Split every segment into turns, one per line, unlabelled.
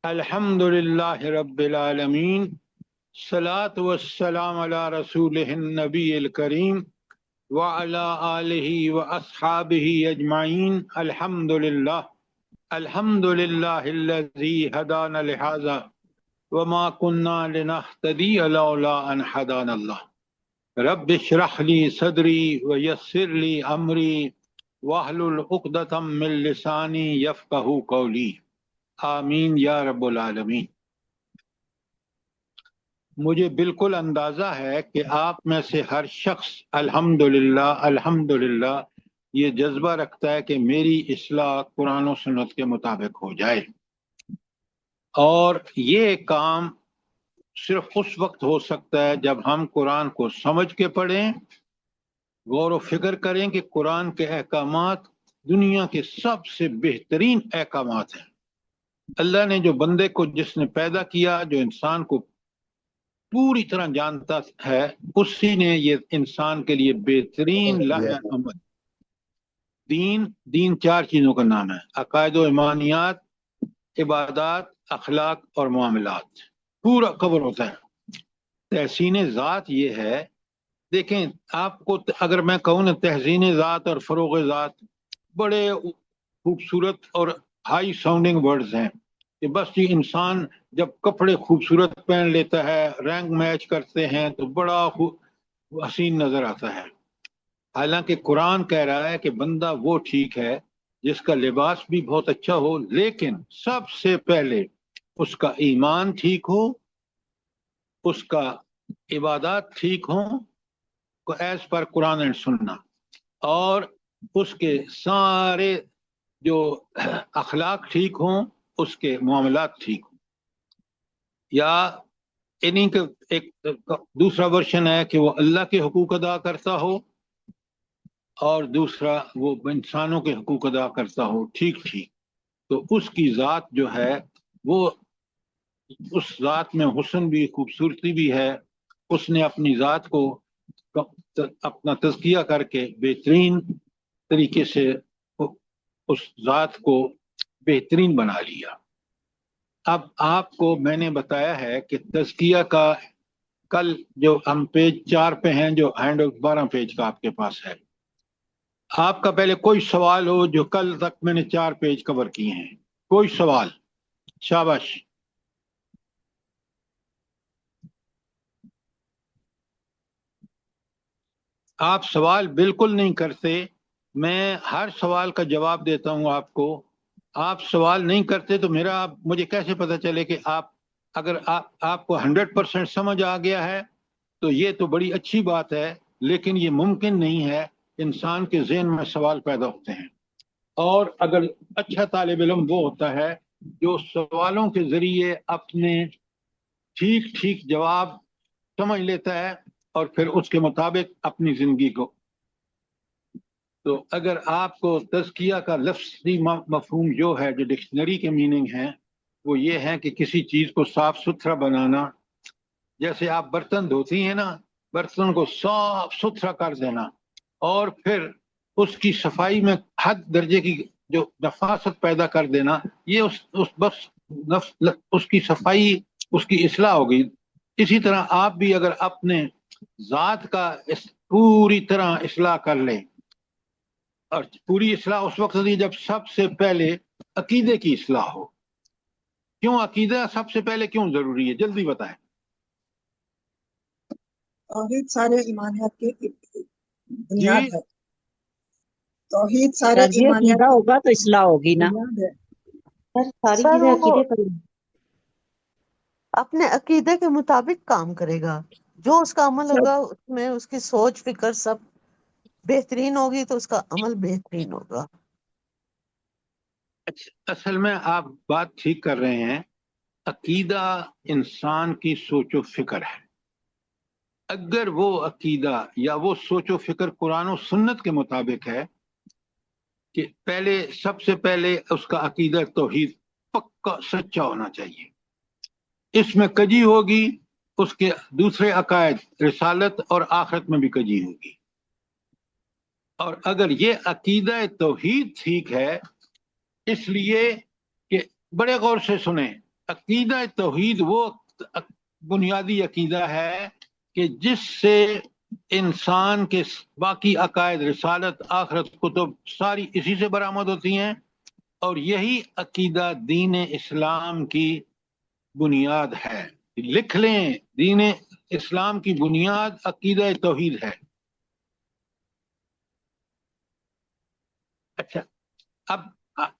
الحمدللہ رب العالمین، صلاۃ والسلام علی رسولہ النبی الکریم وعلی آلہ واصحابہ اجمعین۔ الحمدللہ الحمدللہ الذی ہدانا لہذا وما کنا لنہتدی لولا ان ہدانا اللہ۔ رب اشرح لی صدری ویسر لی امری واحلل عقدۃ من لسانی یفقہوا قولی، آمین یا رب العالمین۔ مجھے بالکل اندازہ ہے کہ آپ میں سے ہر شخص الحمدللہ الحمدللہ یہ جذبہ رکھتا ہے کہ میری اصلاح قرآن و سنت کے مطابق ہو جائے، اور یہ کام صرف اس وقت ہو سکتا ہے جب ہم قرآن کو سمجھ کے پڑھیں، غور و فکر کریں کہ قرآن کے احکامات دنیا کے سب سے بہترین احکامات ہیں۔ اللہ نے جو بندے کو جس نے پیدا کیا، جو انسان کو پوری طرح جانتا ہے، اسی نے یہ انسان کے لیے بہترین لائحہ عمل دین چار چیزوں کا نام ہے: عقائد و ایمانیات، عبادات، اخلاق اور معاملات، پورا کور ہوتا ہے۔ تحسین ذات یہ ہے، دیکھیں آپ کو اگر میں کہوں نا تحسین ذات اور فروغ ذات بڑے خوبصورت اور ہائی ساؤنڈنگ ورڈز ہیں کہ بس یہ انسان جب کپڑے خوبصورت پہن لیتا ہے، رینک میچ کرتے ہیں تو بڑا حسین نظر آتا ہے۔ حالانکہ قرآن کہہ رہا ہے کہ بندہ وہ ٹھیک ہے جس کا لباس بھی بہت اچھا ہو، لیکن سب سے پہلے اس کا ایمان ٹھیک ہو، اس کا عبادات ٹھیک ہوں ایز پر قرآن اینڈ سننا، اور اس کے سارے جو اخلاق ٹھیک ہوں، اس کے معاملات ٹھیک ہوں۔ یا انہیں کا ایک دوسرا ورژن ہے کہ وہ اللہ کے حقوق ادا کرتا ہو، اور دوسرا وہ انسانوں کے حقوق ادا کرتا ہو ٹھیک ٹھیک، تو اس کی ذات جو ہے وہ اس ذات میں حسن بھی، خوبصورتی بھی ہے۔ اس نے اپنی ذات کو اپنا تزکیہ کر کے بہترین طریقے سے اس ذات کو بہترین بنا لیا۔ اب آپ کو میں نے بتایا ہے کہ تزکیہ کا کل جو ہم پیج 4 پہ ہیں، جو ہینڈ 12 پیج کا آپ کے پاس ہے، آپ کا پہلے کوئی سوال ہو جو کل تک میں نے 4 پیج کور کیے ہیں، کوئی سوال؟ شاباش۔ آپ سوال بالکل نہیں کرتے، میں ہر سوال کا جواب دیتا ہوں آپ کو، آپ سوال نہیں کرتے تو مجھے کیسے پتہ چلے کہ اگر آپ کو 100% سمجھ آ گیا ہے تو یہ تو بڑی اچھی بات ہے، لیکن یہ ممکن نہیں ہے۔ انسان کے ذہن میں سوال پیدا ہوتے ہیں، اور اگر اچھا طالب علم وہ ہوتا ہے جو سوالوں کے ذریعے اپنے ٹھیک ٹھیک جواب سمجھ لیتا ہے اور پھر اس کے مطابق اپنی زندگی کو۔ تو اگر آپ کو تزکیہ کا لفظی مفہوم جو ہے، جو ڈکشنری کے میننگ ہیں، وہ یہ ہے کہ کسی چیز کو صاف ستھرا بنانا، جیسے آپ برتن دھوتی ہیں نا، برتن کو صاف ستھرا کر دینا، اور پھر اس کی صفائی میں حد درجے کی جو نفاست پیدا کر دینا، یہ اس کی صفائی، اس کی اصلاح ہوگی۔ اسی طرح آپ بھی اگر اپنے ذات کا پوری طرح اصلاح کر لیں، اور پوری اصلاح اس وقت ہوتی ہے جب سب سے پہلے عقیدے کی اصلاح ہو۔ کیوں عقیدہ سب سے پہلے کیوں ضروری ہے؟ جلدی بتائیں۔
توحید سارے ایمانیات کی
جی،
بنیاد ہے۔ توحید سارے
جی عقیدہ
ایمانیات کی
ہوگا تو اصلاح ہوگی نا،
بنیاد ہے۔
بس ساری
سر
چیزیں
وہ
عقیدے پر۔
اپنے عقیدے کے مطابق کام کرے گا، جو اس کا عمل ہوگا اس میں اس کی سوچ فکر سب بہترین ہوگی تو اس کا عمل بہترین ہوگا۔
اصل میں آپ بات ٹھیک کر رہے ہیں، عقیدہ انسان کی سوچ و فکر ہے۔ اگر وہ عقیدہ یا وہ سوچ و فکر قرآن و سنت کے مطابق ہے کہ سب سے پہلے اس کا عقیدہ توحید پکا سچا ہونا چاہیے، اس میں کجی ہوگی، اس کے دوسرے عقائد رسالت اور آخرت میں بھی کجی ہوگی۔ اور اگر یہ عقیدہ توحید ٹھیک ہے، اس لیے کہ بڑے غور سے سنیں، عقیدہ توحید وہ بنیادی عقیدہ ہے کہ جس سے انسان کے باقی عقائد، رسالت، آخرت، کتب ساری اسی سے برآمد ہوتی ہیں، اور یہی عقیدہ دین اسلام کی بنیاد ہے۔ لکھ لیں، دین اسلام کی بنیاد عقیدہ توحید ہے۔ اچھا، اب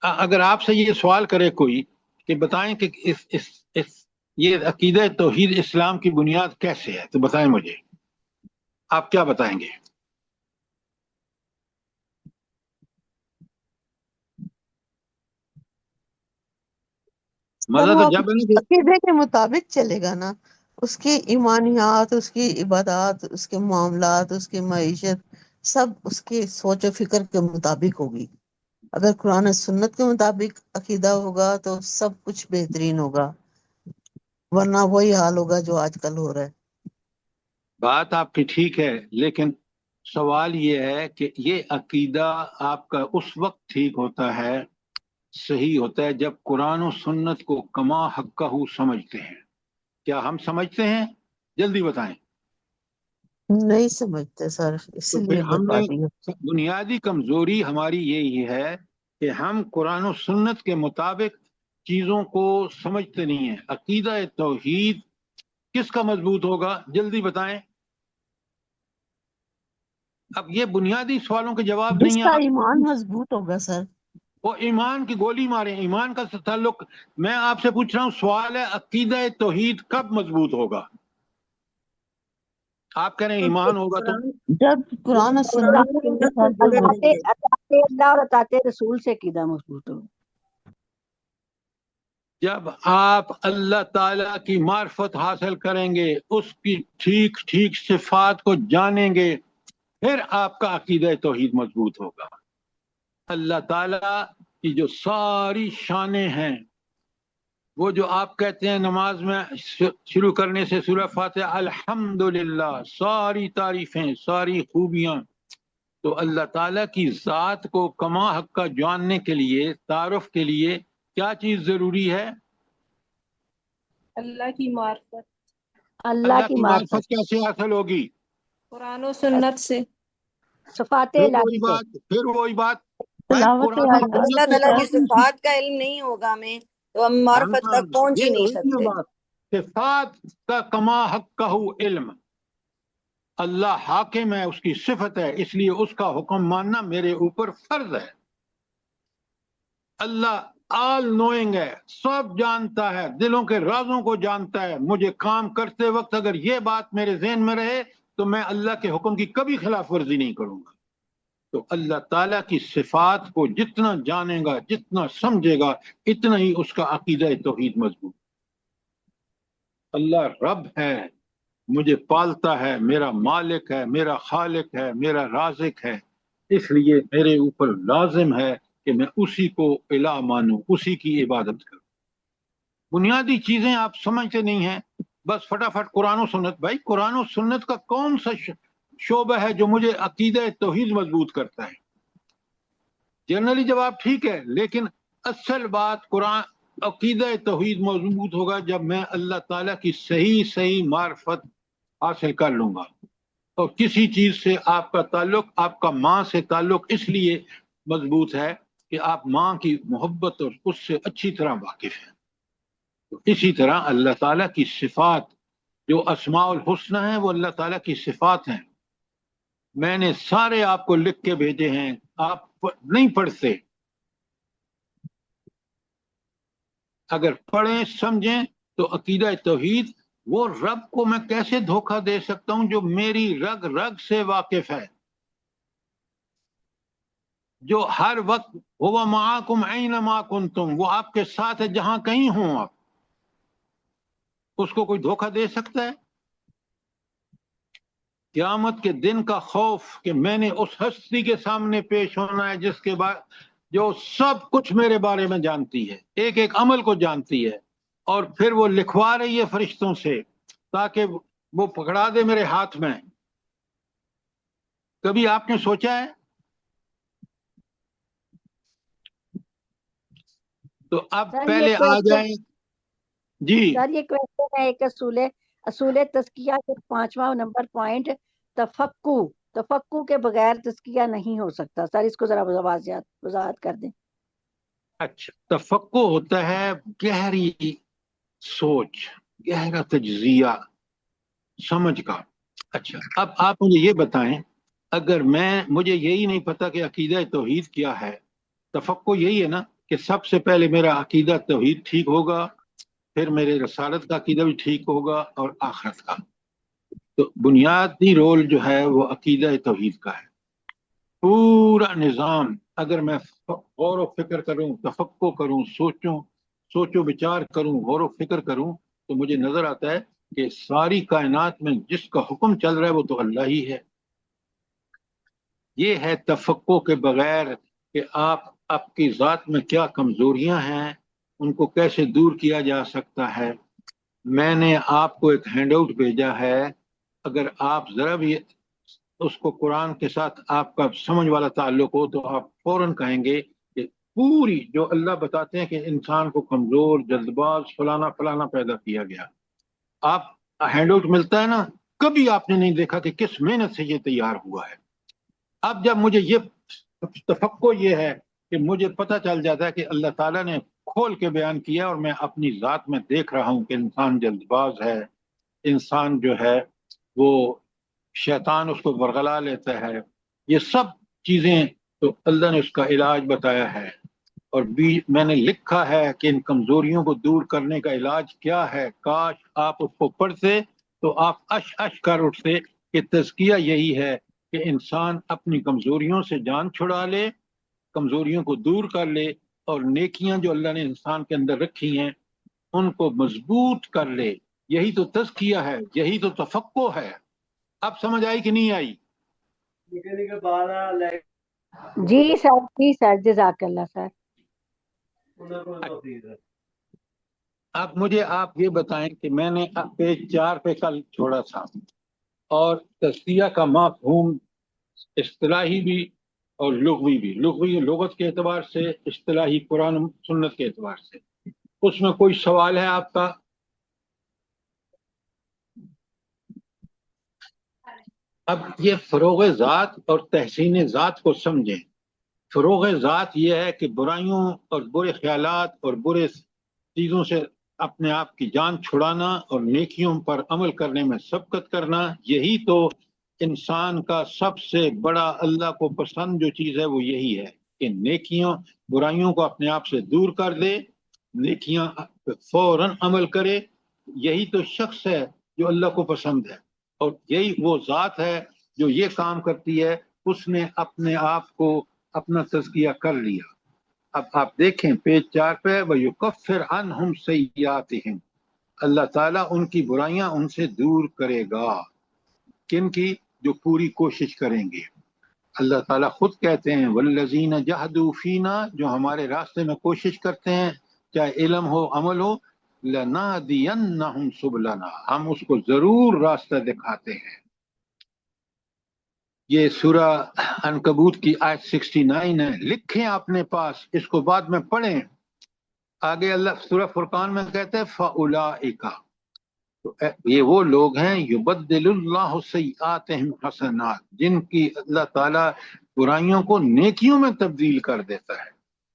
اگر آپ سے یہ سوال کرے کوئی کہ بتائیں کہ یہ عقیدہ توحید اسلام کی بنیاد کیسے ہے، تو بتائیں مجھے، آپ کیا بتائیں گے؟
سر
مزہ
وہ
تو جب
اپنے
ہے
عقیدے کے مطابق چلے گا نا، اس کی ایمانیات، اس کی عبادات، اس کے معاملات، اس کی معیشت سب اس کی سوچ و فکر کے مطابق ہوگی۔ اگر قرآن و سنت کے مطابق عقیدہ ہوگا تو سب کچھ بہترین ہوگا، ورنہ وہی حال ہوگا جو آج کل ہو رہا ہے۔
بات آپ کی ٹھیک ہے، لیکن سوال یہ ہے کہ یہ عقیدہ آپ کا اس وقت ٹھیک ہوتا ہے، صحیح ہوتا ہے، جب قرآن و سنت کو کما حقہ سمجھتے ہیں۔ کیا ہم سمجھتے ہیں؟ جلدی بتائیں۔
نہیں سمجھتے سر، اس
تو پھر
لیے
ہم
بتا
نے
دیا۔
بنیادی کمزوری ہماری یہی ہے کہ ہم قرآن و سنت کے مطابق چیزوں کو سمجھتے نہیں ہیں۔ عقیدہ توحید کس کا مضبوط ہوگا؟ جلدی بتائیں۔ اب یہ بنیادی سوالوں کے جواب
جس
نہیں
کا
ہے۔
ایمان مضبوط ہوگا سر۔
وہ ایمان کی گولی مارے، ایمان کا تعلق، میں آپ سے پوچھ رہا ہوں، سوال ہے عقیدہ توحید کب مضبوط ہوگا؟ آپ کہہ رہے ہیں ایمان ہوگا تو
جب قرآن و
قرآن
سنت
و
کے
سنت سے
ساتھ
جڑے رہیں
اطاعت
گے۔
اطاعت اللہ اور اطاعت رسول سے عقیدہ مضبوط ہو۔
جب آپ اللہ تعالی کی معرفت حاصل کریں گے، اس کی ٹھیک ٹھیک صفات کو جانیں گے، پھر آپ کا عقیدہ توحید مضبوط ہوگا۔ اللہ تعالی کی جو ساری شانیں ہیں، وہ جو آپ کہتے ہیں نماز میں شروع کرنے سے سورہ فاتحہ الحمدللہ، ساری تعریفیں، ساری خوبیاں، تو اللہ تعالیٰ کی ذات کو کما حق کا جاننے کے لیے، تعارف کے لیے کیا چیز ضروری ہے؟
اللہ کی معرفت،
اللہ
اللہ
کی
کی
معرفت،
معرفت کیسے حاصل ہوگی؟
قرآن و سنت سے۔
صفات
پھر
الہی
وہی
سے۔
بات، پھر وہی بات، بھائی
تلاوت
قرآن و
اگر
آیات
اللہ
سنت
کے
کے
تعالیٰ کی
ساتھ۔
ساتھ
صفات کا علم نہیں ہوگا ہمیں تو ہم معرفت تک پہنچ ہی نہیں
ہوئی
سکتے۔
بات، صفات کا کما حق کا علم، اللہ حاکم ہے، اس کی صفت ہے، اس لیے اس کا حکم ماننا میرے اوپر فرض ہے۔ اللہ آل نوئنگ ہے، سب جانتا ہے، دلوں کے رازوں کو جانتا ہے۔ مجھے کام کرتے وقت اگر یہ بات میرے ذہن میں رہے تو میں اللہ کے حکم کی کبھی خلاف ورزی نہیں کروں گا۔ تو اللہ تعالیٰ کی صفات کو جتنا جانے گا، جتنا سمجھے گا، اتنا ہی اس کا عقیدہ توحید مضبوط۔ اللہ رب ہے، مجھے پالتا ہے، میرا مالک ہے، میرا خالق ہے، میرا رازق ہے، اس لیے میرے اوپر لازم ہے کہ میں اسی کو الہ مانوں، اسی کی عبادت کروں۔ بنیادی چیزیں آپ سمجھتے نہیں ہیں، بس فٹافٹ قرآن و سنت۔ بھائی قرآن و سنت کا کون سا شعبہ ہے جو مجھے عقیدہ توحید مضبوط کرتا ہے؟ جنرلی جواب ٹھیک ہے، لیکن اصل بات قرآن عقیدہ توحید مضبوط ہوگا جب میں اللہ تعالیٰ کی صحیح معرفت حاصل کر لوں گا۔ اور کسی چیز سے آپ کا تعلق، آپ کا ماں سے تعلق اس لیے مضبوط ہے کہ آپ ماں کی محبت اور اس سے اچھی طرح واقف ہیں۔ تو اسی طرح اللہ تعالیٰ کی صفات، جو اسماء الحسنہ ہیں، وہ اللہ تعالیٰ کی صفات ہیں۔ میں نے سارے آپ کو لکھ کے بھیجے ہیں، آپ نہیں پڑھتے۔ اگر پڑھیں سمجھیں تو عقیدہ توحید، وہ رب کو میں کیسے دھوکہ دے سکتا ہوں جو میری رگ رگ سے واقف ہے، جو ہر وقت ہوا معاکم اینما کنتم، وہ آپ کے ساتھ ہے جہاں کہیں ہوں آپ، اس کو کوئی دھوکہ دے سکتا ہے؟ قیامت کے دن کا خوف کہ میں نے اس ہستی کے سامنے پیش ہونا ہے جس کے بعد جو سب کچھ میرے بارے میں جانتی ہے، ایک ایک عمل کو جانتی ہے، اور پھر وہ لکھوا رہی ہے فرشتوں سے تاکہ وہ پکڑا دے میرے ہاتھ میں۔ کبھی آپ نے سوچا ہے؟ تو اب
سر یہ
پہلے آ
کوشچن
جائیں، جی
سر یہ کوشچن ہے ایک اصول تزکیہ کے 5واں نمبر پوائنٹ، تفقو کے بغیر تزکیہ نہیں ہو سکتا. سر اس کو ذرا وضاحت کر دیں.
اچھا، تفقع ہوتا ہے گہری سوچ، گہرا تجزیہ سمجھ کا. اچھا اب آپ مجھے یہ بتائیں، اگر مجھے یہی نہیں پتا کہ عقیدہ توحید کیا ہے، تفقع یہی ہے نا کہ سب سے پہلے میرا عقیدہ توحید ٹھیک ہوگا، پھر میرے رسالت کا عقیدہ بھی ٹھیک ہوگا اور آخرت کا. تو بنیادی رول جو ہے وہ عقیدہ توحید کا ہے. پورا نظام اگر میں غور و فکر کروں، تفقع کروں، سوچو بچار کروں، غور و فکر کروں، تو مجھے نظر آتا ہے کہ ساری کائنات میں جس کا حکم چل رہا ہے وہ تو اللہ ہی ہے. یہ ہے تفقع کے بغیر کہ آپ کی ذات میں کیا کمزوریاں ہیں، ان کو کیسے دور کیا جا سکتا ہے. میں نے آپ کو ایک ہینڈ آؤٹ بھیجا ہے، اگر آپ ذرا بھی اس کو قرآن کے ساتھ آپ کا سمجھ والا تعلق ہو تو آپ فوراً کہیں گے کہ پوری جو اللہ بتاتے ہیں کہ انسان کو کمزور، جلد باز، فلانا فلانا پیدا کیا گیا. آپ ہینڈ آؤٹ ملتا ہے نا، کبھی آپ نے نہیں دیکھا کہ کس محنت سے یہ تیار ہوا ہے. اب جب مجھے یہ تفقع یہ ہے کہ مجھے پتہ چل جاتا ہے کہ اللہ تعالیٰ نے کھول کے بیان کیا اور میں اپنی ذات میں دیکھ رہا ہوں کہ انسان جلد باز ہے، انسان جو ہے وہ شیطان اس کو برگلا لیتا ہے. یہ سب چیزیں تو اللہ نے اس کا علاج بتایا ہے، اور میں نے لکھا ہے کہ ان کمزوریوں کو دور کرنے کا علاج کیا ہے. کاش آپ اس کو پڑھتے تو آپ اش کر اٹھتے کہ تزکیہ یہی ہے کہ انسان اپنی کمزوریوں سے جان چھڑا لے، کمزوریوں کو دور کر لے، اور نیکیاں جو اللہ نے انسان کے اندر رکھی ہیں ان کو مضبوط کر لے. یہی تو تزکیہ ہے، یہی تو تفقع ہے. اب سمجھ آئی کہ نہیں آئی؟
جی سر جزاک اللہ سر.
اب مجھے آپ یہ بتائیں کہ میں نے پیج 4 پہ کل چھوڑا تھا، اور تزکیہ کا مفہوم اصطلاحی بھی اور لغوی بھی، لغوی لغت کے اعتبار سے، اصطلاحی قرآن سنت کے اعتبار سے. اس میں کوئی سوال ہے آپ کا؟ اب یہ فروغ ذات اور تحسین ذات کو سمجھیں. فروغ ذات یہ ہے کہ برائیوں اور برے خیالات اور برے چیزوں سے اپنے آپ کی جان چھڑانا اور نیکیوں پر عمل کرنے میں سبقت کرنا. یہی تو انسان کا سب سے بڑا اللہ کو پسند جو چیز ہے وہ یہی ہے کہ برائیوں کو اپنے آپ سے دور کر دے، نیکیاں فوراً عمل کرے. یہی تو شخص ہے جو اللہ کو پسند ہے، اور یہی وہ ذات ہے جو یہ کام کرتی ہے. اس نے اپنے آپ کو اپنا تزکیہ کر لیا. اب آپ دیکھیں پیج 4 پہ، وَيُكَفِّرْ عَنْهُمْ سَيِّئَاتِهِمْ، اللہ تعالیٰ ان کی برائیاں ان سے دور کرے گا. کن کی؟ جو پوری کوشش کریں گے. اللہ تعالیٰ خود کہتے ہیں وَالَّذِينَ جَهَدُوا فِينَا، جو ہمارے راستے میں کوشش کرتے ہیں، چاہے علم ہو عمل ہو، لَنَهْدِيَنَّهُمْ سُبُلَنَا، ہم اس کو ضرور راستہ دکھاتے ہیں. یہ سورہ عنکبوت کی آیت 69 ہے، لکھیں اپنے پاس، اس کو بعد میں پڑھیں. آگے اللہ سورہ فرقان میں کہتے ہیں فَأُولَئِکَ، تو یہ وہ لوگ ہیں یبدل اللہ سیئاتہم حسنات، جن کی اللہ تعالیٰ برائیوں کو نیکیوں میں تبدیل کر دیتا ہے.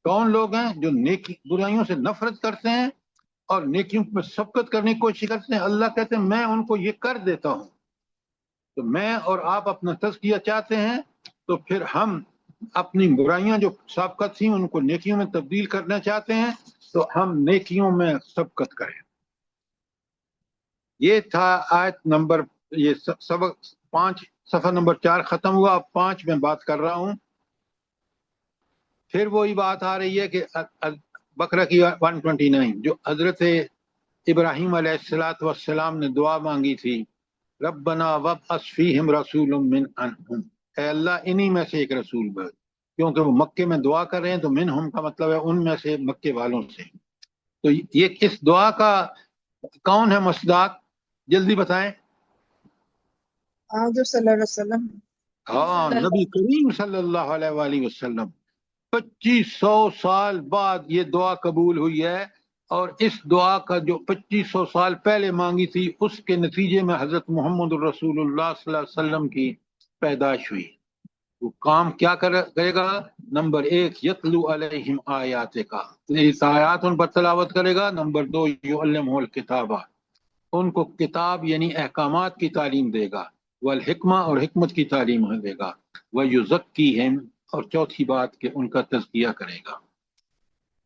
کون لوگ ہیں؟ جو برائیوں سے نفرت کرتے ہیں اور نیکیوں میں سبقت کرنے کی کوشش کرتے ہیں. اللہ کہتے ہیں میں ان کو یہ کر دیتا ہوں. تو میں اور آپ اپنا تزکیہ چاہتے ہیں تو پھر ہم اپنی برائیاں جو سابقت تھیں ان کو نیکیوں میں تبدیل کرنا چاہتے ہیں تو ہم نیکیوں میں سبقت کریں. یہ تھا آیت نمبر، یہ سبق 5، صفحہ نمبر 4 ختم ہوا. اب 5 میں بات کر رہا ہوں. پھر وہی بات آ رہی ہے کہ بقرہ کی 129 جو حضرت ابراہیم علیہ السلام نے دعا مانگی تھی، ربنا وابعث فیہم رسول من انہم، اے اللہ انہی میں سے ایک رسول بھیج. کیونکہ وہ مکے میں دعا کر رہے ہیں تو منہم کا مطلب ہے ان میں سے، مکے والوں سے. تو یہ اس دعا کا کون ہے مصداق؟ جلدی بتائیں.
حضور صلی اللہ علیہ وسلم.
ہاں، نبی کریم صلی اللہ علیہ وسلم. 2500 سال بعد یہ دعا قبول ہوئی ہے اور اس دعا کا جو 2500 سال پہلے مانگی تھی اس کے نتیجے میں حضرت محمد رسول اللہ صلی اللہ علیہ وسلم کی پیدائش ہوئی. وہ کام کیا کرے گا؟ نمبر 1 یتلو علیہم آیات کا، اس آیات ان پر تلاوت کرے گا. نمبر 2 یعلمہ الکتابہ، ان کو کتاب یعنی احکامات کی تعلیم دے گا، والحکمہ اور حکمت کی تعلیم دے گا، ویزکیہم، اور چوتھی بات کہ ان کا تزکیہ کرے گا.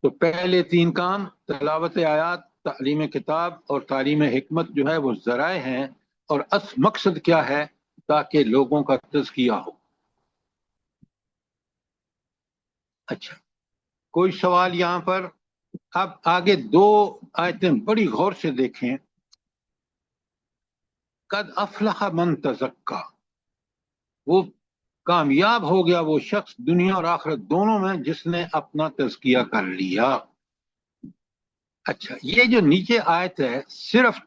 تو پہلے 3 کام، تلاوت آیات، تعلیم کتاب اور تعلیم حکمت جو ہے وہ ذرائع ہیں، اور مقصد کیا ہے؟ تاکہ لوگوں کا تزکیہ ہو. اچھا، کوئی سوال یہاں پر؟ اب آگے 2 آیتیں بڑی غور سے دیکھیں. قد افلح من تزکا، وہ کامیاب ہو گیا وہ شخص دنیا اور آخرت دونوں میں جس نے اپنا تزکیہ کر لیا. اچھا، یہ جو نیچے آیت ہے صرف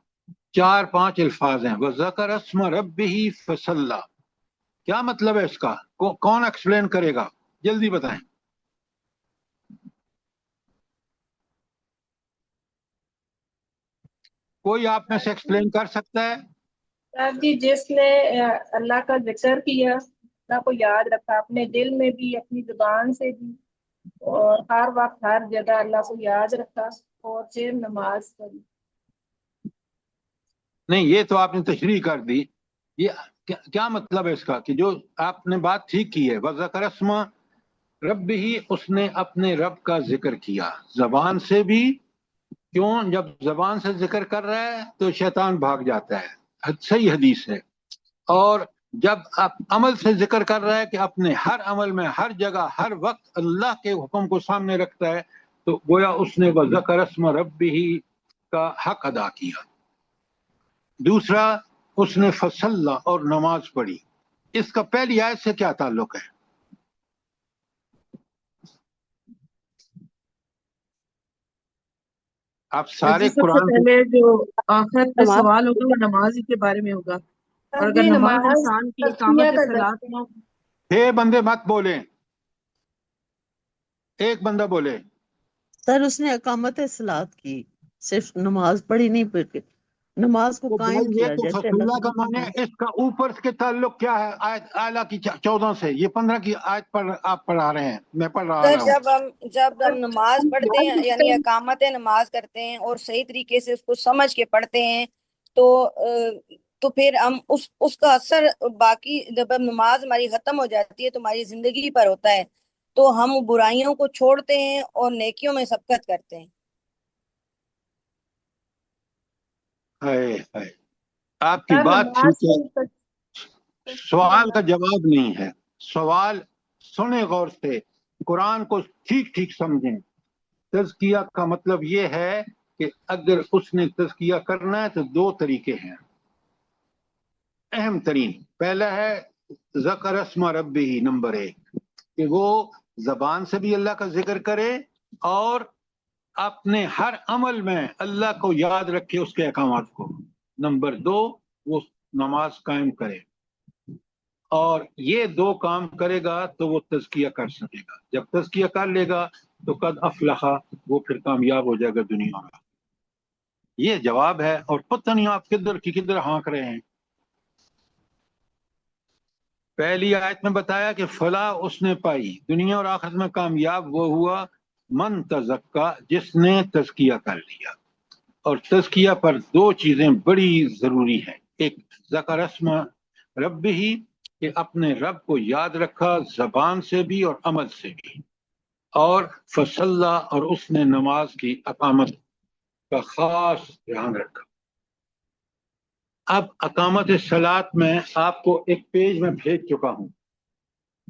4-5 الفاظ ہیں، وَذَكَرَ اسْمَ رَبِّهِ فَصَلَّى، کیا مطلب ہے اس کا؟ کون ایکسپلین کرے گا؟ جلدی بتائیں. کوئی آپ میں سے ایکسپلین کر سکتا ہے؟
صاحب جی، جس نے اللہ کا ذکر کیا، اللہ کو یاد رکھا اپنے دل میں بھی، اپنی زبان سے بھی، اور ہر وقت ہر جگہ اللہ کو یاد رکھا، اور پھر نماز پڑھی.
نہیں، یہ تو آپ نے تشریح کر دی. یہ کیا مطلب ہے اس کا؟ کہ جو آپ نے بات ٹھیک کی ہے، وَذَكَرَ اسْمَ رَبِّهِ، اس نے اپنے رب کا ذکر کیا زبان سے بھی. کیوں؟ جب زبان سے ذکر کر رہا ہے تو شیطان بھاگ جاتا ہے، صحیح حدیث ہے. اور جب آپ عمل سے ذکر کر رہا ہے کہ اپنے ہر عمل میں، ہر جگہ، ہر وقت اللہ کے حکم کو سامنے رکھتا ہے، تو گویا اس نے وَذَكَرَ اسْمَ رَبِّهِ کا حق ادا کیا. دوسرا، اس نے فصلہ اور نماز پڑھی. اس کا پہلی آیت سے کیا تعلق ہے؟ آپ سارے
جی، سب سے
قرآن
پہلے جو آخرت میں
نماز
سوال ہوگا وہ نماز ہی کے بارے میں ہوگا، اور
صاحب
اگر
جی،
نماز
نماز
انسان کی
تزکیہ
اقامت
کا
صلاۃ
ذکر.
نہ،
6 بندے مت بولیں، ایک بندہ بولے.
سر اس نے اقامت صلاۃ کی، صرف نماز پڑھی نہیں، پھر نماز کو
تو
قائم
بھائی یہ
کیا
تو
جیسے اللہ
فصولہ
کے
کا
حکم
معنی
ہے.
ہے. اس کا اوپر کے تعلق کیا ہے؟ آیت اعلیٰ کی 14 سے، یہ 15 کی آیت پر آپ پڑھا رہے ہیں، میں پڑھ رہا
سر
ہوں.
جب ہم نماز پڑھتے ہیں یعنی اقامت نماز کرتے ہیں اور صحیح طریقے سے اس کو سمجھ کے پڑھتے ہیں، تو پھر ہم اس کا اثر باقی جب نماز ہماری ختم ہو جاتی ہے تو ہماری زندگی پر ہوتا ہے، تو ہم برائیوں کو چھوڑتے ہیں اور نیکیوں میں سبقت کرتے ہیں.
ہائے، آپ کی
صاحب
بات
نماز
ٹھیک ہے،
سے
سوال کا جواب نہیں ہے. سوال سنیں غور سے، قرآن کو ٹھیک ٹھیک سمجھیں. تزکیہ کا مطلب یہ ہے کہ اگر اس نے تزکیہ کرنا ہے تو 2 طریقے ہیں اہم ترین. پہلا ہے ذکر اسم ربہ، نمبر 1 کہ وہ زبان سے بھی اللہ کا ذکر کرے اور اپنے ہر عمل میں اللہ کو یاد رکھے، اس کے احکامات کو. نمبر 2 وہ نماز قائم کرے. اور یہ 2 کام کرے گا تو وہ تزکیہ کر سکے گا. جب تزکیہ کر لے گا تو قد افلح، وہ پھر کامیاب ہو جائے گا دنیا میں. یہ جواب ہے. اور پتہ نہیں آپ کدھر کی کدھر ہانک رہے ہیں. پہلی آیت میں بتایا کہ فلاح اس نے پائی، دنیا اور آخرت میں کامیاب وہ ہوا من تزکا، جس نے تزکیہ کر لیا. اور تزکیہ پر 2 چیزیں بڑی ضروری ہیں. ایک ذکر اسم رب ہی، کہ اپنے رب کو یاد رکھا زبان سے بھی اور عمل سے بھی. اور فصلہ، اور اس نے نماز کی اقامت کا خاص دھیان رکھا. اب اقامت صلاۃ میں آپ کو ایک پیج میں بھیج چکا ہوں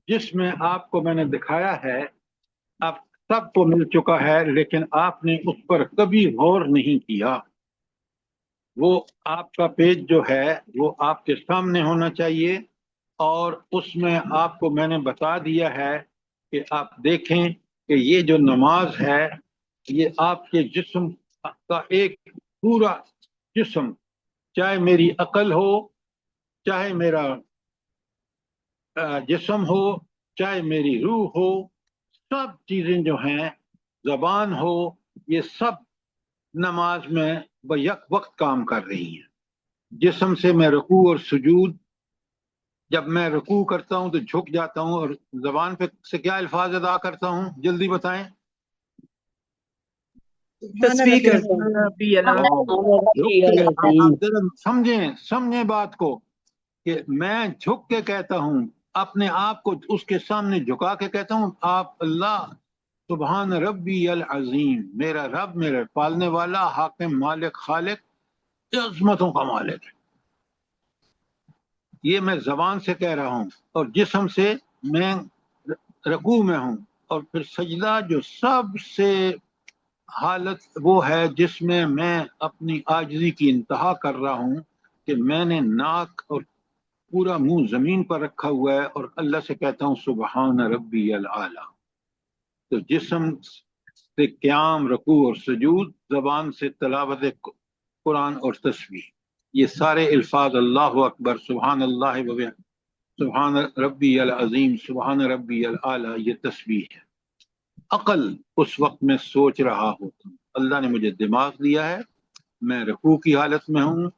جس میں آپ کو میں نے دکھایا ہے. اب سب کو مل چکا ہے لیکن آپ نے اس پر کبھی غور نہیں کیا. وہ آپ کا پیج جو ہے وہ آپ کے سامنے ہونا چاہیے، اور اس میں آپ کو میں نے بتا دیا ہے کہ آپ دیکھیں کہ یہ جو نماز ہے یہ آپ کے جسم کا ایک پورا جسم، چاہے میری عقل ہو، چاہے میرا جسم ہو، چاہے میری روح ہو، سب چیزیں جو ہیں، زبان ہو، یہ سب نماز میں بیک وقت کام کر رہی ہیں. جسم سے میں رکوع اور سجود، جب میں رکوع کرتا ہوں تو جھک جاتا ہوں، اور زبان پہ سے کیا الفاظ ادا کرتا ہوں؟ جلدی بتائیں.
تصویر کرتا ہوں ربی اللہ.
آپ ذرا سمجھیں بات کو، کہ میں جھک کے کہتا ہوں، اپنے آپ کو اس کے سامنے جھکا کے کہتا ہوں، آپ اللہ سبحان ربی العظیم، میرا رب، میرا پالنے والا، حاکم، مالک، خالق، عظمتوں کا مالک ہے. یہ میں زبان سے کہہ رہا ہوں، اور جسم سے میں رکوع میں ہوں. اور پھر سجدہ جو سب سے حالت وہ ہے جس میں اپنی عاجزی کی انتہا کر رہا ہوں، کہ میں نے ناک اور پورا منہ زمین پر رکھا ہوا ہے اور اللہ سے کہتا ہوں سبحان ربی الاعلی. تو جسم سے قیام، رکوع اور سجود، زبان سے تلاوت قرآن اور تسبیح، یہ سارے الفاظ اللہ اکبر، سبحان اللہ سبحان ربی العظیم، سبحان ربی الاعلی، یہ تسبیح ہے. عقل اس وقت میں سوچ رہا ہوتا ہوں. اللہ نے مجھے دماغ دیا ہے، میں رکوع کی حالت میں ہوں،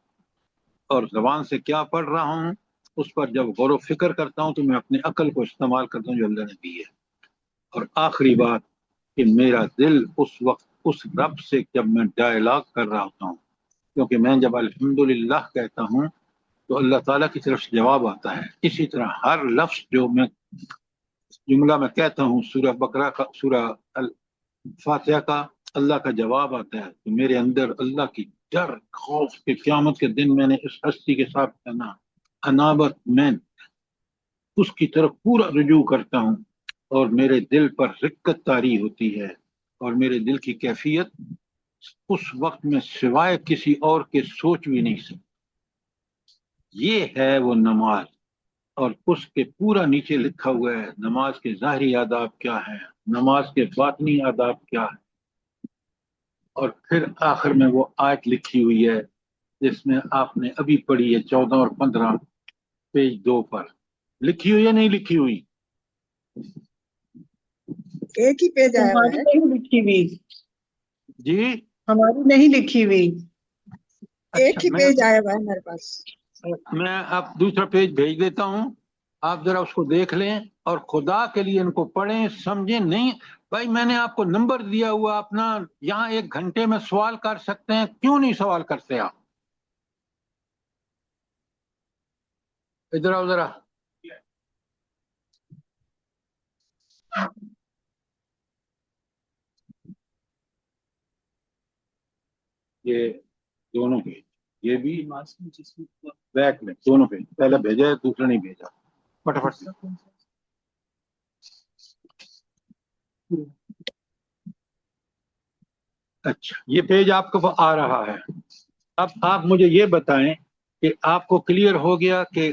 اور زبان سے کیا پڑھ رہا ہوں اس پر جب غور و فکر کرتا ہوں تو میں اپنے عقل کو استعمال کرتا ہوں جو اللہ نے دی ہے. اور آخری بات کہ میرا دل اس وقت اس رب سے جب میں ڈائلاگ کر رہا ہوتا ہوں، کیونکہ میں جب الحمدللہ کہتا ہوں تو اللہ تعالیٰ کی طرف سے جواب آتا ہے. اسی طرح ہر لفظ جو میں جملہ میں کہتا ہوں، سورہ بقرہ کا، سورہ فاتحہ کا، اللہ کا جواب آتا ہے. تو میرے اندر اللہ کی ڈر، خوف کہ قیامت کے دن میں نے اس ہستی کے ساتھ کرنا، انابت، میں اس کی طرف پورا رجوع کرتا ہوں، اور میرے دل پر رقت طاری ہوتی ہے، اور میرے دل کی کیفیت اس وقت میں سوائے کسی اور کے سوچ بھی نہیں سکتا. یہ ہے وہ نماز. اور اس کے پورا نیچے لکھا ہوا ہے نماز کے ظاہری آداب کیا ہیں، نماز کے باطنی آداب کیا ہے. اور پھر آخر میں وہ آیت لکھی ہوئی ہے جس میں آپ نے ابھی پڑھی ہے، 14 اور 15 پیج 2 پر لکھی ہوئی ہے. نہیں لکھی ہوئی؟
ایک ہی پیج آیا ہوا
ہماری
ہے.
نہیں لکھی ہوئی،
جی
ہماری نہیں لکھی ہوئی.
ایک ہی پیج آیا ہوا ہے میرے پاس.
میں اب دوسرا پیج بھیج دیتا ہوں، آپ ذرا اس کو دیکھ لیں، اور خدا کے لیے ان کو پڑھیں، سمجھیں. نہیں بھائی، میں نے آپ کو نمبر دیا ہوا اپنا، یہاں 1 گھنٹے میں سوال کر سکتے ہیں، کیوں نہیں سوال کرتے آپ؟ ادھر آؤ ذرا. یہ دونوں پیج، یہ بھی بیک میں دونوں پیج، پہلا بھیجا ہے، دوسرا نہیں بھیجا. فٹافٹ. اچھا، یہ پیج آپ کو آ رہا ہے. اب آپ مجھے یہ بتائیں کہ آپ کو کلیئر ہو گیا کہ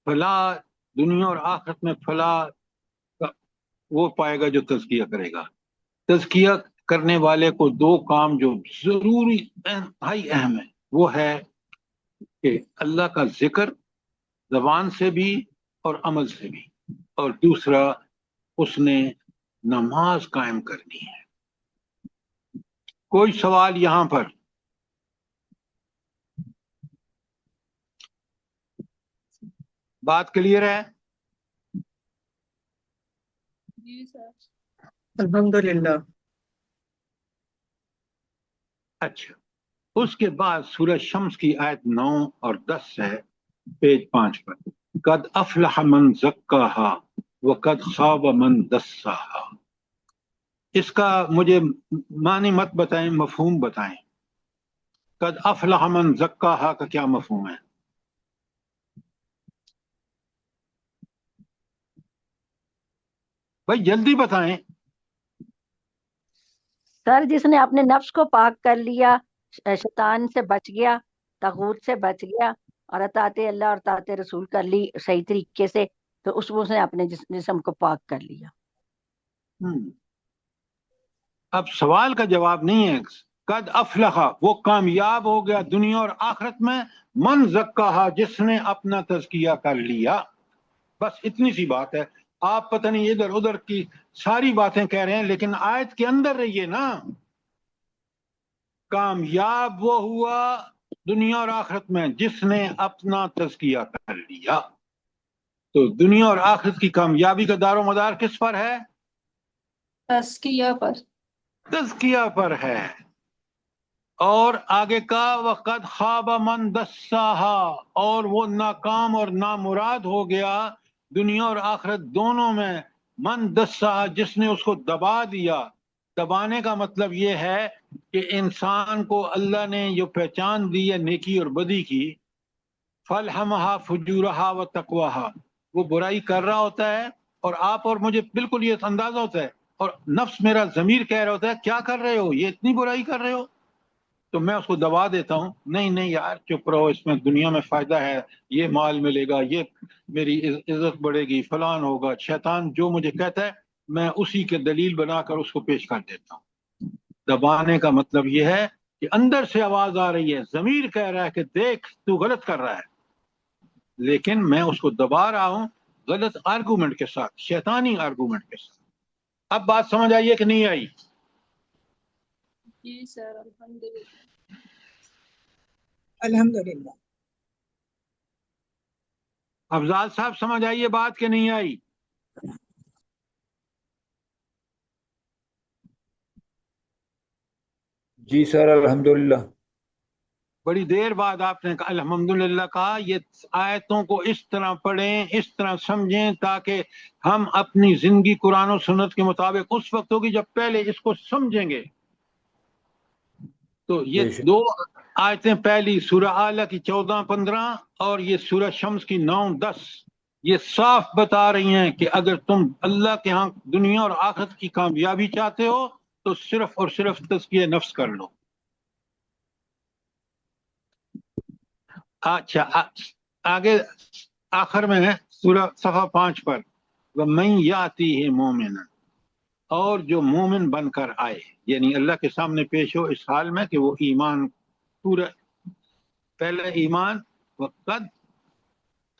فلاں دنیا اور آخرت میں فلاں وہ پائے گا جو تزکیہ کرے گا. تزکیہ کرنے والے کو 2 کام جو ضروری انتہائی اہم ہے، وہ ہے کہ اللہ کا ذکر زبان سے بھی اور عمل سے بھی، اور دوسرا اس نے نماز قائم کرنی ہے. کوئی سوال یہاں پر؟ بات کلیئر ہے؟
جی سر.
الحمدللہ.
اچھا، اس کے بعد سورہ شمس کی آیت 9 اور 10 ہے، پیج 5 پر. قد افلح من زکاہا وقد خاب من دساہا. اس کا مجھے معنی مت بتائیں، مفہوم بتائیں. قد افلح من زکاہا کا کیا مفہوم ہے؟ بھائی جلدی بتائیں.
سر جس نے اپنے نفس کو پاک کر لیا، شیطان سے بچ گیا، طاغوت سے بچ گیا، اور اطاعت اللہ اور اطاعت رسول کر لی صحیح طریقے سے، تو اس نے اپنے جسم کو پاک کر لیا.
اب سوال کا جواب نہیں ہے. قد افلح، وہ کامیاب ہو گیا دنیا اور آخرت میں، من زکاہا، جس نے اپنا تزکیہ کر لیا. بس اتنی سی بات ہے. آپ پتہ نہیں ادھر ادھر کی ساری باتیں کہہ رہے ہیں، لیکن آیت کے اندر رہیے نا. کامیاب وہ ہوا دنیا اور آخرت میں جس نے اپنا تزکیہ کر لیا. تو دنیا اور آخرت کی کامیابی کا دار و مدار کس پر ہے؟
تزکیہ پر.
تزکیہ پر ہے. اور آگے کا وقت خواب من دساہا، اور وہ ناکام اور نامراد ہو گیا دنیا اور آخرت دونوں میں، من دساہا جس نے اس کو دبا دیا. دبانے کا مطلب یہ ہے کہ انسان کو اللہ نے جو پہچان دی ہے نیکی اور بدی کی، فَلْحَمَهَا فُجُورَهَا وَتَقْوَاهَا، وہ برائی کر رہا ہوتا ہے اور آپ اور مجھے بالکل یہ اندازہ ہوتا ہے، اور نفس میرا ضمیر کہہ رہا ہوتا ہے کیا کر رہے ہو، یہ اتنی برائی کر رہے ہو، تو میں اس کو دبا دیتا ہوں، نہیں یار چپ رہو، اس میں دنیا میں فائدہ ہے، یہ مال ملے گا، یہ میری عزت بڑھے گی، فلان ہوگا. شیطان جو مجھے کہتا ہے میں اسی کے دلیل بنا کر اس کو پیش کر دیتا ہوں. دبانے کا مطلب یہ ہے کہ اندر سے آواز آ رہی ہے، ضمیر کہہ رہا ہے کہ دیکھ تو غلط کر رہا ہے، لیکن میں اس کو دبا رہا ہوں غلط آرگومنٹ کے ساتھ، شیطانی آرگومنٹ کے ساتھ. اب بات سمجھ آئیے کہ نہیں آئی؟
جی سر الحمدللہ.
الحمدللہ.
افضال صاحب سمجھ آئیے بات کہ نہیں آئی؟
جی سر الحمدللہ.
بڑی دیر بعد آپ نے الحمدللہ کہا. یہ آیتوں کو اس طرح پڑھیں، اس طرح سمجھیں تاکہ ہم اپنی زندگی قرآن و سنت کے مطابق اس وقت ہوگی جب پہلے اس کو سمجھیں گے. تو یہ دو آیتیں، پہلی سورہ اعلیٰ کی 14-15 اور یہ سورہ شمس کی 9-10، یہ صاف بتا رہی ہیں کہ اگر تم اللہ کے ہاں دنیا اور آخرت کی کامیابی چاہتے ہو تو صرف اور صرف تزکیہ نفس کر لو. اچھا آگے آخر میں ہے سورہ صفحہ 5 پر، وَمَن يَأْتِهِ مُؤْمِنًا، اور جو مومن بن کر آئے، یعنی اللہ کے سامنے پیش ہو اس حال میں کہ وہ ایمان پورا، پہلے ایمان وقد،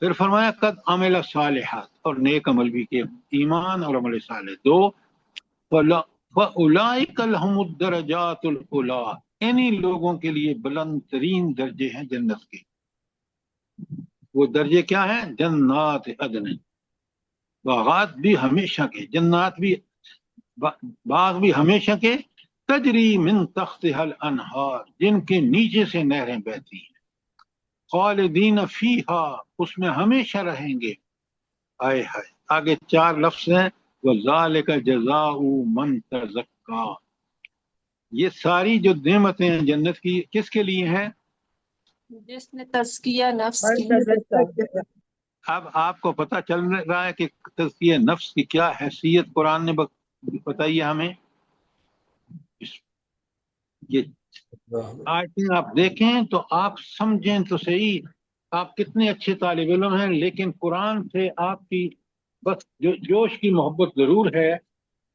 پھر فرمایا قد عمل صالحات، اور نیک عمل بھی کیے، ایمان اور عمل صالح دو. فَأُولَئِكَ لَهُمُ الدَّرَجَاتُ الْعُلَىٰ، انہی لوگوں کے لیے بلند ترین درجے ہیں جنت کے. وہ درجے کیا ہیں؟ جنات عدن، باغات بھی ہمیشہ کے، جنات بھی، باغ بھی ہمیشہ کے، تجری من تحتها الانہار، جن کے نیچے سے نہریں بہتی ہیں، خالدین فیہا، اس میں ہمیشہ رہیں گے. آئے ہائے، آگے 4 لفظ ہیں، وذالک جزاء من تزکا. یہ ساری جو نعمتیں ہیں جنت کی کس کے لیے ہیں؟
جس نے تزکیہ نفس کی.
اب آپ کو پتہ چل رہا ہے کہ تزکیہ نفس کی کیا حیثیت قرآن نے بتائی ہے ہمیں. یہ آیتیں آپ دیکھیں تو آپ سمجھیں تو صحیح، آپ کتنے اچھے طالب علم ہیں، لیکن قرآن سے آپ کی بس جوش کی محبت ضرور ہے،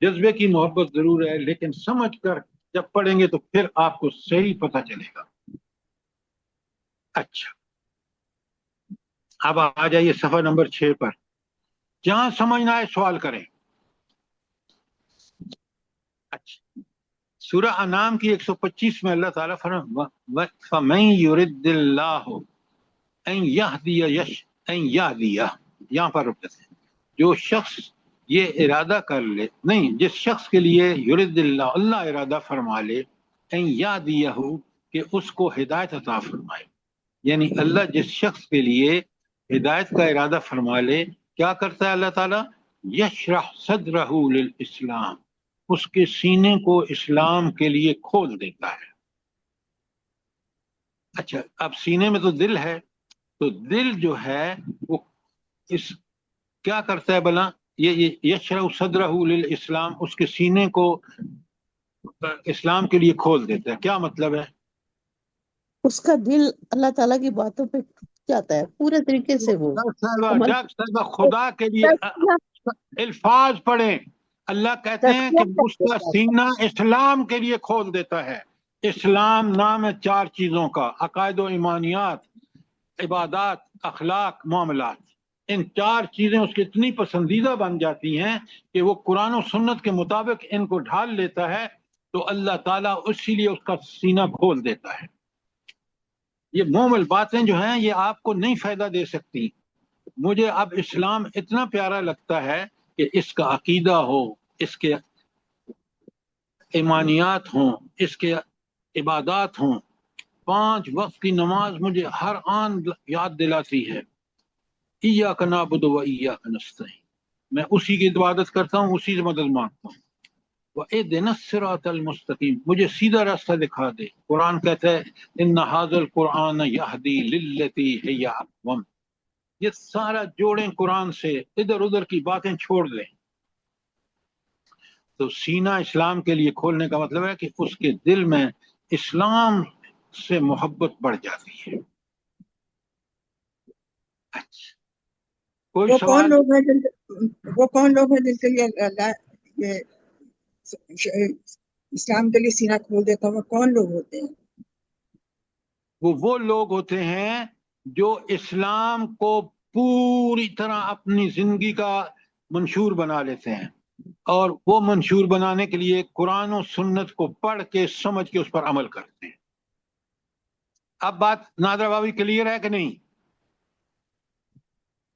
جذبے کی محبت ضرور ہے، لیکن سمجھ کر جب پڑھیں گے تو پھر آپ کو صحیح پتہ چلے گا. اچھا اب آ جائیے صفحہ نمبر 6 پر، جہاں سمجھنا ہے سوال کریں. اچھا سورہ انعام کی 125 میں اللہ تعالیٰ فرماتا ہے فَمَن يُرِدِ اللَّهُ أَن يَهْدِيَهُ، یہاں پر رکتے ہیں. جو شخص یہ ارادہ کر لے، نہیں، جس شخص کے لیے یرد اللہ، اللہ ارادہ فرما لے، ان یهدیہ، کہ اس کو ہدایت عطا فرمائے، یعنی اللہ جس شخص کے لیے ہدایت کا ارادہ فرما لے کیا کرتا ہے اللہ تعالیٰ؟ یشرح صدرہ للاسلام، اس کے سینے کو اسلام کے لیے کھول دیتا ہے. اچھا اب سینے میں تو دل ہے، تو دل جو ہے وہ اس کیا کرتا ہے بلا؟ یہ یشرح صدرہ للاسلام، اس کے سینے کو اسلام کے لیے کھول دیتا ہے. کیا مطلب ہے؟
اس کا دل اللہ تعالیٰ کی باتوں پہ جاتا ہے پورے طریقے سے. وہ
ڈاکٹر صاحبہ خدا کے لیے الفاظ پڑھیں. اللہ کہتے ہیں کہ اس کا سینہ اسلام کے لیے کھول دیتا ہے. اسلام نام ہے 4 چیزوں کا، عقائد و ایمانیات، عبادات، اخلاق، معاملات. ان 4 چیزیں اس کی اتنی پسندیدہ بن جاتی ہیں کہ وہ قرآن و سنت کے مطابق ان کو ڈھال لیتا ہے، تو تو اللہ تعالیٰ اسی لیے اس کا سینہ کھول دیتا ہے. یہ مومل باتیں جو ہیں یہ آپ کو نہیں فائدہ دے سکتی. مجھے اب اسلام اتنا پیارا لگتا ہے کہ اس کا عقیدہ ہو، اس کے ایمانیات ہوں، اس کے عبادات ہوں. 5 وقت کی نماز مجھے ہر آن یاد دلاتی ہے ایاک نعبد و ایاک نستعین. میں اسی کی عبادت کرتا ہوں، اسی سے مدد مانگتا ہوں. وَإِهْدِنَا الصِّرَاطَ الْمُسْتَقِيمَ، مجھے سیدھا راستہ دکھا دے. قرآن کہتا ہے ان ھذا القرآن یہدی للتی ہی اقوم. یہ سارا جوڑیں قرآن سے، ادھر ادھر کی باتیں چھوڑ دیں. تو سینہ اسلام کے لیے کھولنے کا مطلب ہے کہ اس کے دل میں اسلام سے محبت بڑھ جاتی ہے. اچھا، کوئی
وہ کون
سوال؟
لوگ ہیں جن کے لیے اللہ یہ اسلام کے لیے سینہ کھول دیتا ہے؟ وہ کون لوگ ہوتے ہیں؟
وہ لوگ ہوتے ہیں جو اسلام کو پوری طرح اپنی زندگی کا منشور بنا لیتے ہیں، اور وہ منشور بنانے کے لیے قرآن و سنت کو پڑھ کے سمجھ کے اس پر عمل کرتے ہیں. اب بات نادرا بابی کلیئر ہے کہ نہیں؟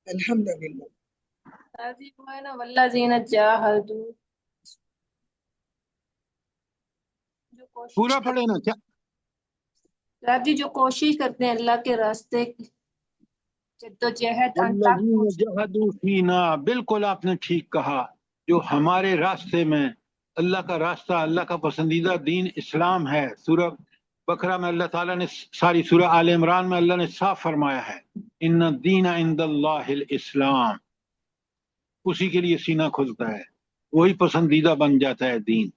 الحمدللہ.
قاضی وہ ہے نا والذین جاہدوا، جو کوشش
پورا پڑھے نا کیا؟
قاضی جو کوشش کرتے ہیں اللہ کے راستے کی جدوجہد انتھک
والذین
کوشش.
جہدوا فینا، بالکل آپ نے ٹھیک کہا. جو ہمارے راستے میں، اللہ کا راستہ، اللہ کا پسندیدہ دین اسلام ہے. سورہ بقرہ میں اللہ تعالیٰ نے، ساری سورہ آل عمران میں اللہ نے صاف فرمایا ہے ان الدین عند اللہ الاسلام. اسی کے لیے سینہ کھلتا ہے، وہی پسندیدہ بن جاتا ہے دین.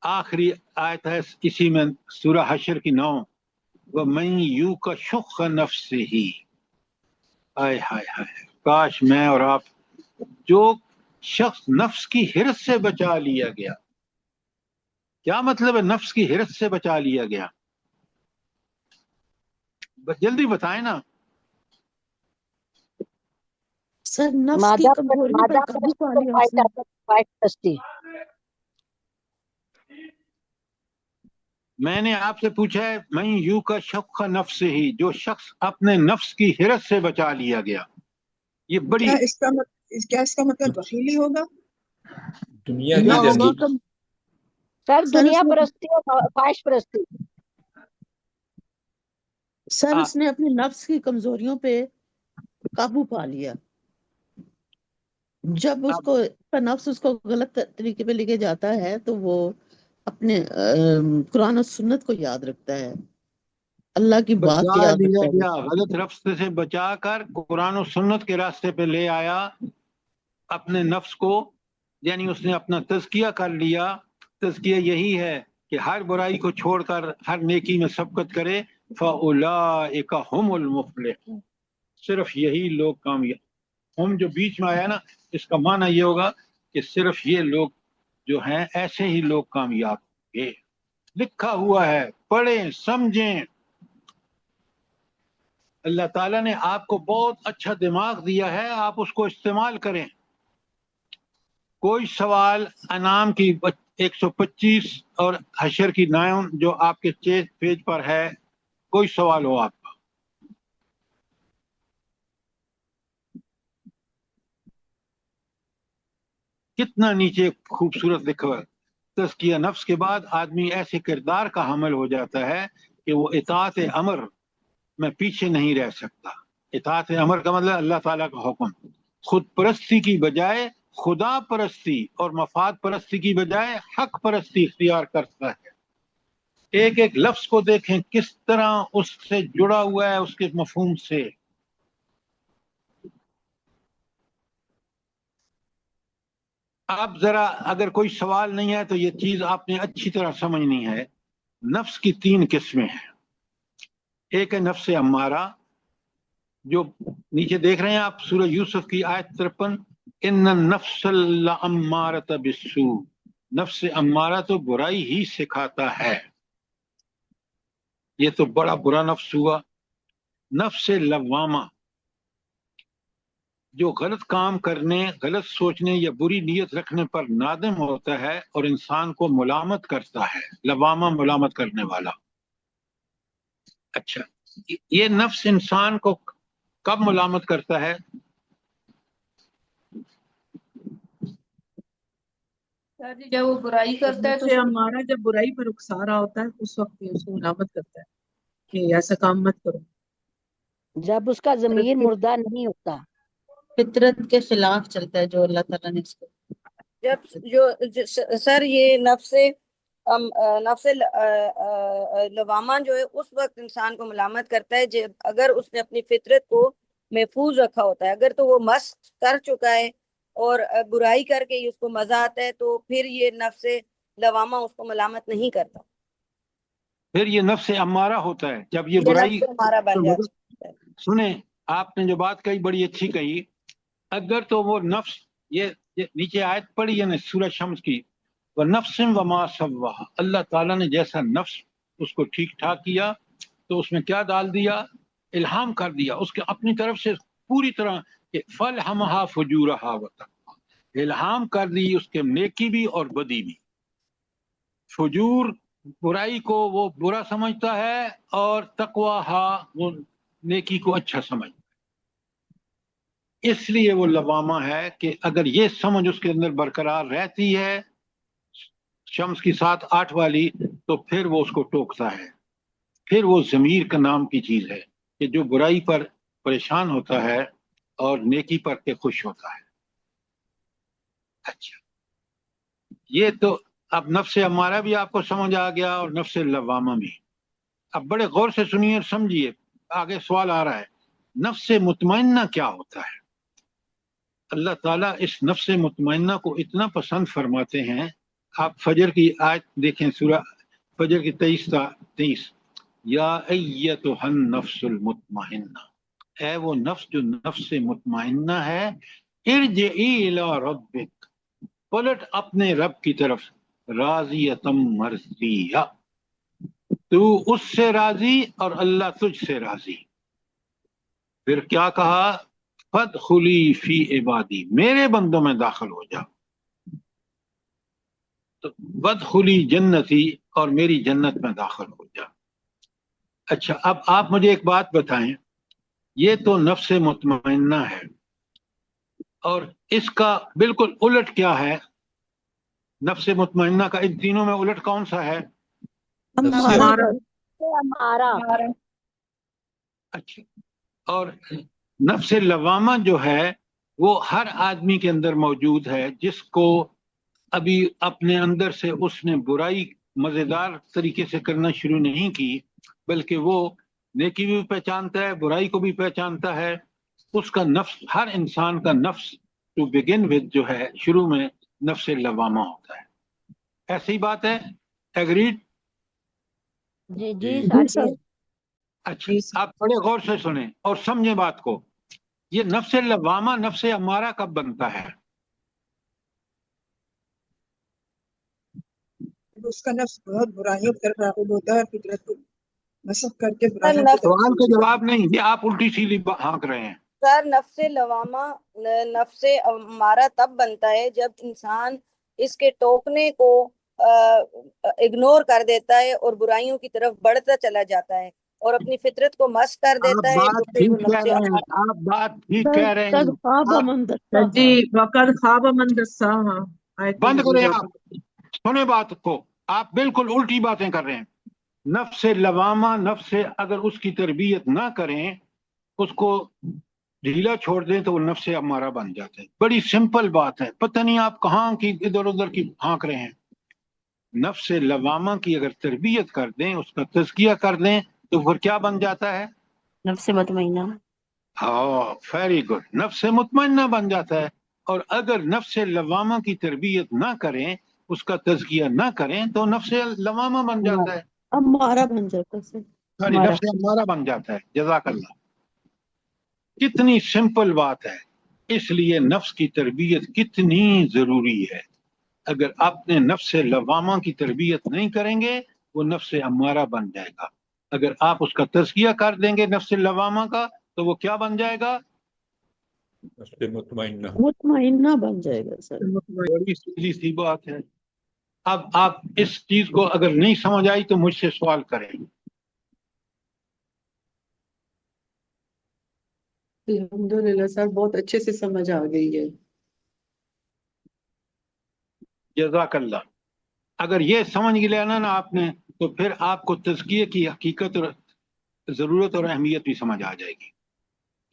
آخری آیت ہے اسی میں سورہ حشر کی 9، وَمَن یوق شُحَّ نَفْسِهِ. آئے ہائے ہائے، کاش میں اور آپ، جو شخص نفس کی حرص سے بچا لیا گیا. کیا مطلب ہے نفس کی حرص سے بچا لیا گیا؟ بس جلدی بتائیں نا.
سر نفس کی
مادہ
کمزوریوں پر قابو پا لیا اس نے.
پرستی.
میں نے آپ سے پوچھا ہے من یو کا شق نفس ہی، جو شخص اپنے نفس کی حرص سے بچا لیا گیا. یہ بڑی
کیا اس کا مطلب بخیلی ہوگا؟
دنیا کی
کیا
نفس
ہوگا؟
کی
سر
سر
دنیا
اس نے
پرستی اور خواہش پرستی.
سر اس نے اپنی نفس کی کمزوریوں پہ قابو پا لیا. جب اس کو نفس اس کو غلط طریقے پہ لے کے جاتا ہے تو وہ اپنے قرآن و سنت کو یاد رکھتا ہے، اللہ کی بات
بچا
کو یاد
لیا
رکھتا ہے.
گیا، غلط راستے سے بچا کر قرآن و سنت کے راستے پہ لے آیا اپنے نفس کو. یعنی اس نے اپنا تزکیہ کر لیا. تزکیہ یہی ہے کہ ہر برائی کو چھوڑ کر ہر نیکی میں سبقت کرے. فَأُولَٰئِکَ هُمُ الْمُفْلِحُونَ، صرف یہی لوگ کامیاب. ہم جو بیچ میں آیا نا، اس کا معنی یہ ہوگا کہ صرف یہ لوگ جو ہیں ایسے ہی لوگ کامیاب ہوں گے. لکھا ہوا ہے، پڑھیں سمجھیں. اللہ تعالیٰ نے آپ کو بہت اچھا دماغ دیا ہے، آپ اس کو استعمال کریں. کوئی سوال انعام کی 125 اور حشر کی 9 جو آپ کے پیج پر ہے، کوئی سوال ہو آپ کا؟ کتنا نیچے خوبصورت لکھا ہوا ہے. تزکیہ نفس کے بعد آدمی ایسے کردار کا حامل ہو جاتا ہے کہ وہ اطاعت امر میں پیچھے نہیں رہ سکتا. اطاعت امر کا مطلب اللہ تعالیٰ کا حکم. خود پرستی کی بجائے خدا پرستی اور مفاد پرستی کی بجائے حق پرستی اختیار کرتا ہے. ایک ایک لفظ کو دیکھیں کس طرح اس سے جڑا ہوا ہے اس کے مفہوم سے. اب ذرا اگر کوئی سوال نہیں ہے تو یہ چیز آپ نے اچھی طرح سمجھنی ہے. نفس کی 3 قسمیں ہیں. ایک ہے نفس امارہ، جو نیچے دیکھ رہے ہیں آپ سورہ یوسف کی آیت 53، ان النفس لامارۃ بالسوء، نفس امارہ تو برائی ہی سکھاتا ہے. یہ تو بڑا برا نفس ہوا. نفس لوامہ، جو غلط کام کرنے، غلط سوچنے یا بری نیت رکھنے پر نادم ہوتا ہے اور انسان کو ملامت کرتا ہے، لوامہ ملامت کرنے والا۔ اچھا، یہ نفس انسان کو کب ملامت کرتا ہے؟
سر جی جب وہ برائی کرتا ہے تو
سے ہمارا جب برائی پر اکسا رہا ہوتا ہے اس وقت یہ اس کو ملامت کرتا ہے کہ ایسا کام مت کرو،
جب اس کا ضمیر مردہ نہیں ہوتا،
فطرت کے خلاف چلتا ہے جو اللہ تعالیٰ نے اس کو۔
جب سر یہ نفس لوامہ جو ہے اس وقت انسان کو ملامت کرتا ہے جب اگر اس نے اپنی فطرت کو محفوظ رکھا ہوتا ہے۔ اگر تو وہ مست کر چکا ہے اور برائی کر کے اس کو مزہ آتا ہے تو پھر یہ نفس لوامہ اس کو ملامت نہیں کرتا،
پھر یہ نفس امارہ ہوتا ہے جب یہ
یہ
برائی۔
نفس ہمارا بن جاتا ہے۔
سنیں، آپ نے جو بات کہی بڑی اچھی کہی، اگر تو وہ نفس، یہ نیچے آیت پڑھی ہے نا سورہ شمس کی، وَنَفْسٍ وَمَا سَوَّاهَا، اللہ تعالیٰ نے جیسا نفس اس کو ٹھیک ٹھاک کیا تو اس میں کیا ڈال دیا؟ الہام کر دیا اس کے اپنی طرف سے پوری طرح کہ فَلْهَمَهَا فُجُورَهَا وَتَقْوَاهَا، الہام کر دی اس کے نیکی بھی اور بدی بھی۔ فجور برائی کو وہ برا سمجھتا ہے اور تقواہا وہ نیکی کو اچھا سمجھتا ہے۔ اس لیے وہ لوامہ ہے کہ اگر یہ سمجھ اس کے اندر برقرار رہتی ہے شمس کی 7-8 والی، تو پھر وہ اس کو ٹوکتا ہے، پھر وہ ضمیر کا نام کی چیز ہے کہ جو برائی پر پریشان ہوتا ہے اور نیکی پر کے خوش ہوتا ہے۔ اچھا، یہ تو اب نفس ہمارا بھی آپ کو سمجھ آ گیا اور نفس لوامہ بھی۔ اب بڑے غور سے سنیے اور سمجھیے، آگے سوال آ رہا ہے، نفس مطمئنہ کیا ہوتا ہے؟ اللہ تعالیٰ اس نفس مطمئنہ کو اتنا پسند فرماتے ہیں۔ آپ فجر کی آیت دیکھیں، سورہ فجر کی 23 یا ایتھا النفس المطمئنہ، اے وہ نفس جو نفس مطمئنہ ہے، ارجعی الی ربک، پلٹ اپنے رب کی طرف، راضیتم مرضیہ، تو اس سے راضی اور اللہ تجھ سے راضی۔ پھر کیا کہا؟ فادخلی فی عبادی، میرے بندوں میں داخل ہو جا، تو وادخلی جنتی، اور میری جنت میں داخل ہو جا۔ اچھا، اب آپ مجھے ایک بات بتائیں، یہ تو نفس مطمئنہ ہے اور اس کا بالکل الٹ کیا ہے؟ نفس مطمئنہ کا ان تینوں میں الٹ کون سا ہے؟
ہمارا
ہمارا
اچھا، اور نفس لوامہ جو ہے وہ ہر آدمی کے اندر موجود ہے، جس کو ابھی اپنے اندر سے اس نے برائی مزیدار طریقے سے کرنا شروع نہیں کی، بلکہ وہ نیکی بھی پہچانتا ہے، برائی کو بھی پہچانتا ہے۔ اس کا نفس، ہر انسان کا نفس ٹو بگن ود جو ہے شروع میں نفس لوامہ ہوتا ہے۔ ایسی بات ہے؟ ایگریڈ؟
جی جی سر جی۔
اچھا، آپ بڑے غور سے سنیں اور سمجھیں بات کو۔ یہ نفس لوامہ نفس امارہ کب بنتا ہے؟
اس کا نفس بہت برائیوں کی طرف راغب ہوتا ہے، فطرت کو نصب کر کے برائیوں کی طرف۔
سوال کا جواب نہیں، یہ آپ الٹی سیدھی ہانک رہے ہیں۔
سر نفس لوامہ نفس ہمارا تب بنتا ہے جب انسان اس کے ٹوکنے کو اگنور کر دیتا ہے اور برائیوں کی طرف بڑھتا چلا جاتا ہے اور اپنی فطرت کو مس کر
آپ
دیتا ہے، تو
بات
پھر وہ
ٹھیک کہہ
نفس
رہے ہیں،
امارہ۔
آپ بات ٹھیک کہہ رہے ہیں۔
قد خواب
آپ
من دساہا۔
جی وقد خواب من دساہا، آیت
بند کریں،
نزول
آپ سنیں بات کو، آپ بالکل الٹی باتیں کر رہے ہیں۔ نفس لوامہ نفس، اگر اس کی تربیت نہ کریں، اس کو ڈھیلا چھوڑ دیں تو وہ نفس ہمارا بن جاتا ہے۔ بڑی سمپل بات ہے، پتہ نہیں آپ کہاں کی ادھر ادھر کی ہانک رہے ہیں۔ نفس لوامہ کی اگر تربیت کر دیں، اس کا تزکیہ کر دیں، تو پھر کیا بن جاتا ہے؟
نفس مطمئنہ۔
ویری گڈ، نفس مطمئنہ بن جاتا ہے۔ اور اگر نفس لوامہ کی تربیت نہ کریں، اس کا تزکیہ نہ کریں، تو نفس لوامہ بن جاتا ہے،
ہمارا بن جاتا ہے
سوری
ہمارا۔
نفس ہمارا بن جاتا ہے۔ جزاک اللہ، کتنی سمپل بات ہے۔ اس لیے نفس کی تربیت کتنی ضروری ہے۔ اگر آپ نے نفس لوامہ کی تربیت نہیں کریں گے، وہ نفس ہمارا بن جائے گا۔ اگر آپ اس کا تزکیہ کر دیں گے نفس لوامہ کا، تو وہ کیا بن جائے گا؟
نفس مطمئنہ
مطمئنہ بن جائے گا سر.
بڑی سیدھی سی بات ہے. اب آپ اس چیز کو اگر نہیں سمجھ آئی تو مجھ سے سوال کریں.
الحمدللہ سر بہت اچھے سے سمجھ آ گئی ہے.
جزاک اللہ. اگر یہ سمجھ لینا نا آپ نے تو پھر آپ کو تزکیے کی حقیقت اور ضرورت اور اہمیت بھی سمجھ آ جائے گی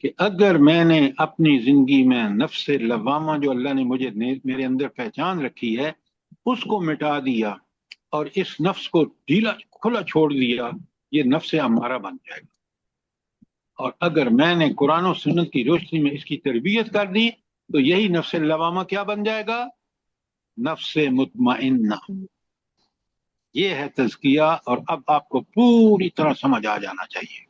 کہ اگر میں نے اپنی زندگی میں نفس لوامہ جو اللہ نے مجھے میرے اندر پہچان رکھی ہے اس کو مٹا دیا اور اس نفس کو ڈھیلا کھلا چھوڑ دیا، یہ نفس امارہ بن جائے گا. اور اگر میں نے قرآن و سنت کی روشنی میں اس کی تربیت کر دی تو یہی نفس لوامہ کیا بن جائے گا؟ نفس مطمئنہ. یہ ہے تزکیہ، اور اب آپ کو پوری طرح سمجھ آ جانا چاہیے.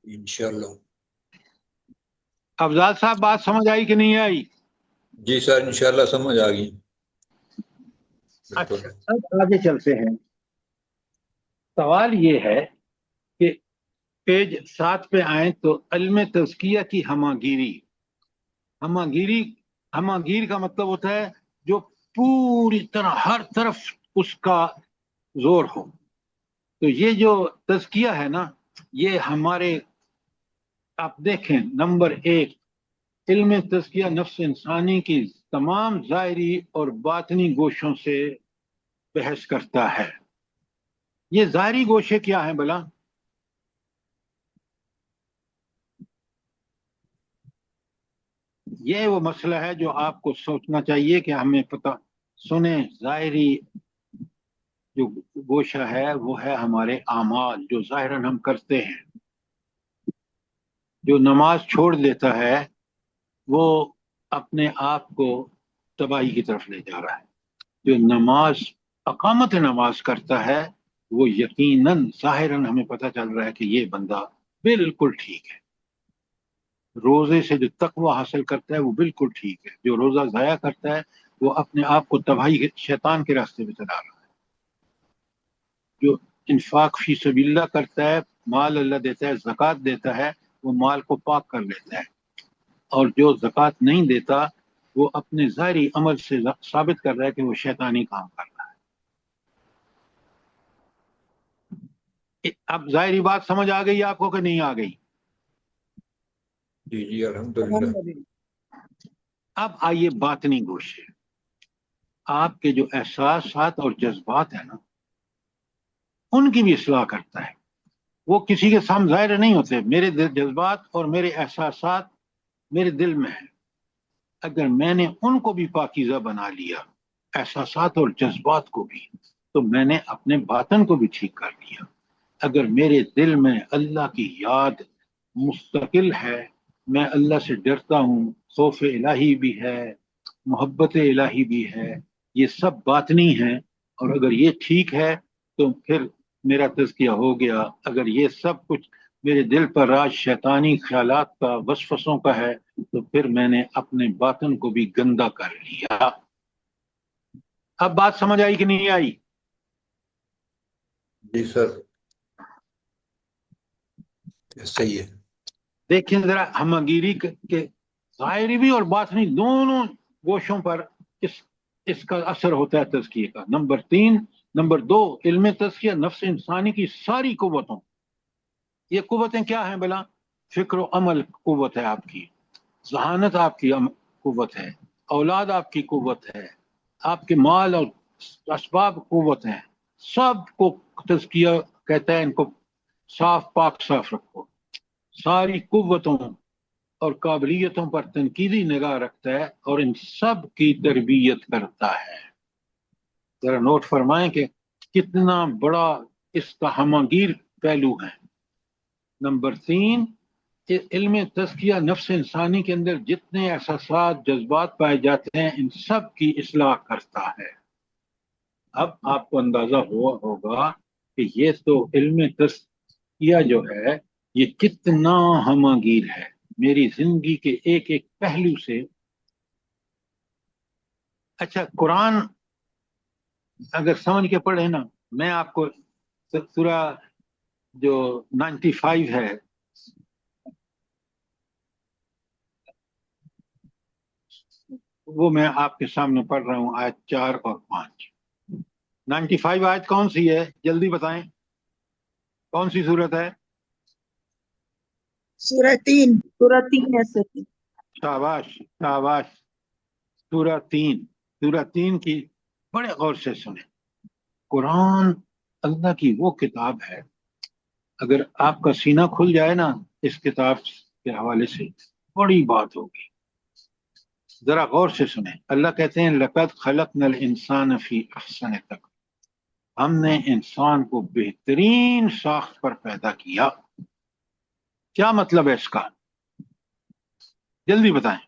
انشاءاللہ.
افضال صاحب بات سمجھ آئی کہ نہیں آئی؟
جی سر انشاءاللہ سمجھ آ گئی.
اچھا اب آگے چلتے ہیں. سوال یہ ہے کہ پیج 7 پہ آئیں تو علم تزکیہ کی ہماگیری. ہماگیر کا مطلب ہوتا ہے جو پوری طرح ہر طرف اس کا زور ہو. تو یہ جو تزکیہ ہے نا یہ ہمارے، آپ دیکھیں نمبر 1 علم تزکیہ نفس انسانی کی تمام ظاہری اور باطنی گوشوں سے بحث کرتا ہے. یہ ظاہری گوشے کیا ہیں بلا؟ یہ وہ مسئلہ ہے جو آپ کو سوچنا چاہیے کہ ہمیں پتہ سنیں. ظاہری جو گوشہ ہے وہ ہے ہمارے اعمال جو ظاہراً ہم کرتے ہیں. جو نماز چھوڑ دیتا ہے وہ اپنے آپ کو تباہی کی طرف لے جا رہا ہے. جو اقامت نماز کرتا ہے وہ یقیناً ظاہراً ہمیں پتہ چل رہا ہے کہ یہ بندہ بالکل ٹھیک ہے. روزے سے جو تقوی حاصل کرتا ہے وہ بالکل ٹھیک ہے. جو روزہ ضائع کرتا ہے وہ اپنے آپ کو تباہی شیطان کے راستے میں چلا رہا ہے. جو انفاق فی سبیل اللہ کرتا ہے، مال اللہ دیتا ہے، زکوٰۃ دیتا ہے، وہ مال کو پاک کر لیتا ہے. اور جو زکوٰۃ نہیں دیتا وہ اپنے ظاہری عمل سے ثابت کر رہا ہے کہ وہ شیطانی کام کر رہا ہے. اب ظاہری بات سمجھ آ گئی آپ کو کہ نہیں آ گئی؟
جی جی الحمدللہ.
الحمدللہ.
اب آئیے باطنی گوشے. آپ کے جو احساسات اور جذبات ہیں نا ان کی بھی اصلاح کرتا ہے. وہ کسی کے سامنے ظاہر نہیں ہوتے. میرے جذبات اور میرے احساسات میرے دل میں ہیں. اگر میں نے ان کو بھی پاکیزہ بنا لیا، احساسات اور جذبات کو بھی، تو میں نے اپنے باطن کو بھی ٹھیک کر لیا. اگر میرے دل میں اللہ کی یاد مستقل ہے، میں اللہ سے ڈرتا ہوں، خوف الہی بھی ہے، محبت الہی بھی ہے، یہ سب باطنی ہیں، اور اگر یہ ٹھیک ہے تو پھر میرا تزکیہ ہو گیا. اگر یہ سب کچھ میرے دل پر راج شیطانی خیالات کا وسوسوں کا ہے تو پھر میں نے اپنے باطن کو بھی گندا کر لیا. اب بات سمجھ آئی کہ نہیں آئی؟
جی سر صحیح ہے.
دیکھیں ذرا ہمگیری کے ظاہری بھی اور باطنی دونوں گوشوں پر اس کا اثر ہوتا ہے تزکیے کا. نمبر 2 علم تزکیہ نفس انسانی کی ساری قوتوں. یہ قوتیں کیا ہیں بلا؟ فکر و عمل قوت ہے آپ کی، ذہانت آپ کی قوت ہے، اولاد آپ کی قوت ہے، آپ کے مال اور اسباب قوت ہیں. سب کو تزکیہ کہتا ہے ان کو صاف پاک صاف رکھو. ساری قوتوں اور قابلیتوں پر تنقیدی نگاہ رکھتا ہے اور ان سب کی تربیت کرتا ہے. ذرا نوٹ فرمائیں کہ کتنا بڑا اس کا ہمگیر پہلو ہے. نمبر 3 علم تزکیہ نفس انسانی کے اندر جتنے احساسات جذبات پائے جاتے ہیں ان سب کی اصلاح کرتا ہے. اب آپ کو اندازہ ہوا ہوگا کہ یہ تو علم تزکیہ جو ہے یہ کتنا ہمگیر ہے میری زندگی کے ایک ایک پہلو سے. اچھا قرآن اگر سمجھ کے پڑھے نا، میں آپ کو سورہ جو 95 ہے وہ میں آپ کے سامنے پڑھ رہا ہوں، آیت 4 اور 5۔ 95 آیت کون سی ہے؟ جلدی بتائیں، کون سی صورت ہے؟
سورہ 3۔
سورہ 3 ہے سر۔
شاباش شاباش، سورہ 3۔ سورہ 3 کی بڑے غور سے سنیں۔ قرآن اللہ کی وہ کتاب ہے، اگر آپ کا سینہ کھل جائے نا اس کتاب کے حوالے سے بڑی بات ہوگی۔ ذرا غور سے سنیں، اللہ کہتے ہیں لقد خلقنا الانسان فی احسن تقویم، ہم نے انسان کو بہترین ساخت پر پیدا کیا۔ کیا مطلب ہے اس کا؟ جلدی بتائیں۔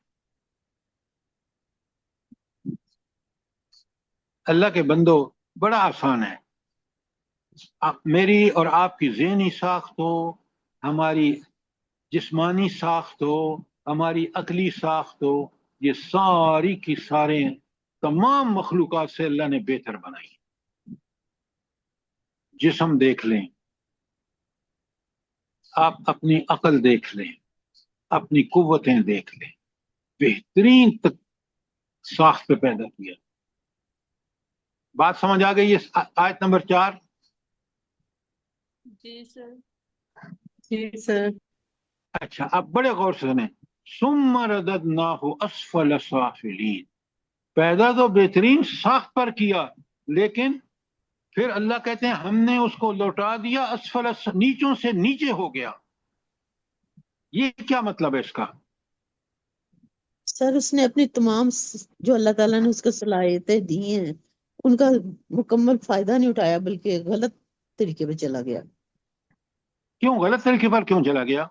اللہ کے بندو بڑا آسان ہے، میری اور آپ کی ذہنی ساخت ہو، ہماری جسمانی ساخت ہو، ہماری عقلی ساخت ہو، یہ ساری کی سارے تمام مخلوقات سے اللہ نے بہتر بنائی۔ جسم دیکھ لیں، آپ اپنی عقل دیکھ لیں، اپنی قوتیں دیکھ لیں، بہترین ساخت پہ پیدا کیا۔ بات سمجھ آ گئی؟ آیت نمبر 4۔
جی سر۔ جی سر۔
اچھا، اب بڑے غور سے سنیں۔ ثم رددناہ اسفل سافلین، پیدا تو بہترین ساخت پر کیا، لیکن پھر اللہ کہتے ہیں ہم نے اس کو لوٹا دیا اسفل، نیچوں سے نیچے ہو گیا۔ یہ کیا مطلب ہے اس کا؟
سر اس نے اپنی تمام جو اللہ تعالیٰ نے اس کو صلاحیتیں دی ہیں ان کا مکمل فائدہ نہیں اٹھایا، بلکہ غلط طریقے پہ چلا گیا۔
کیوں غلط طریقے پر کیوں چلا گیا؟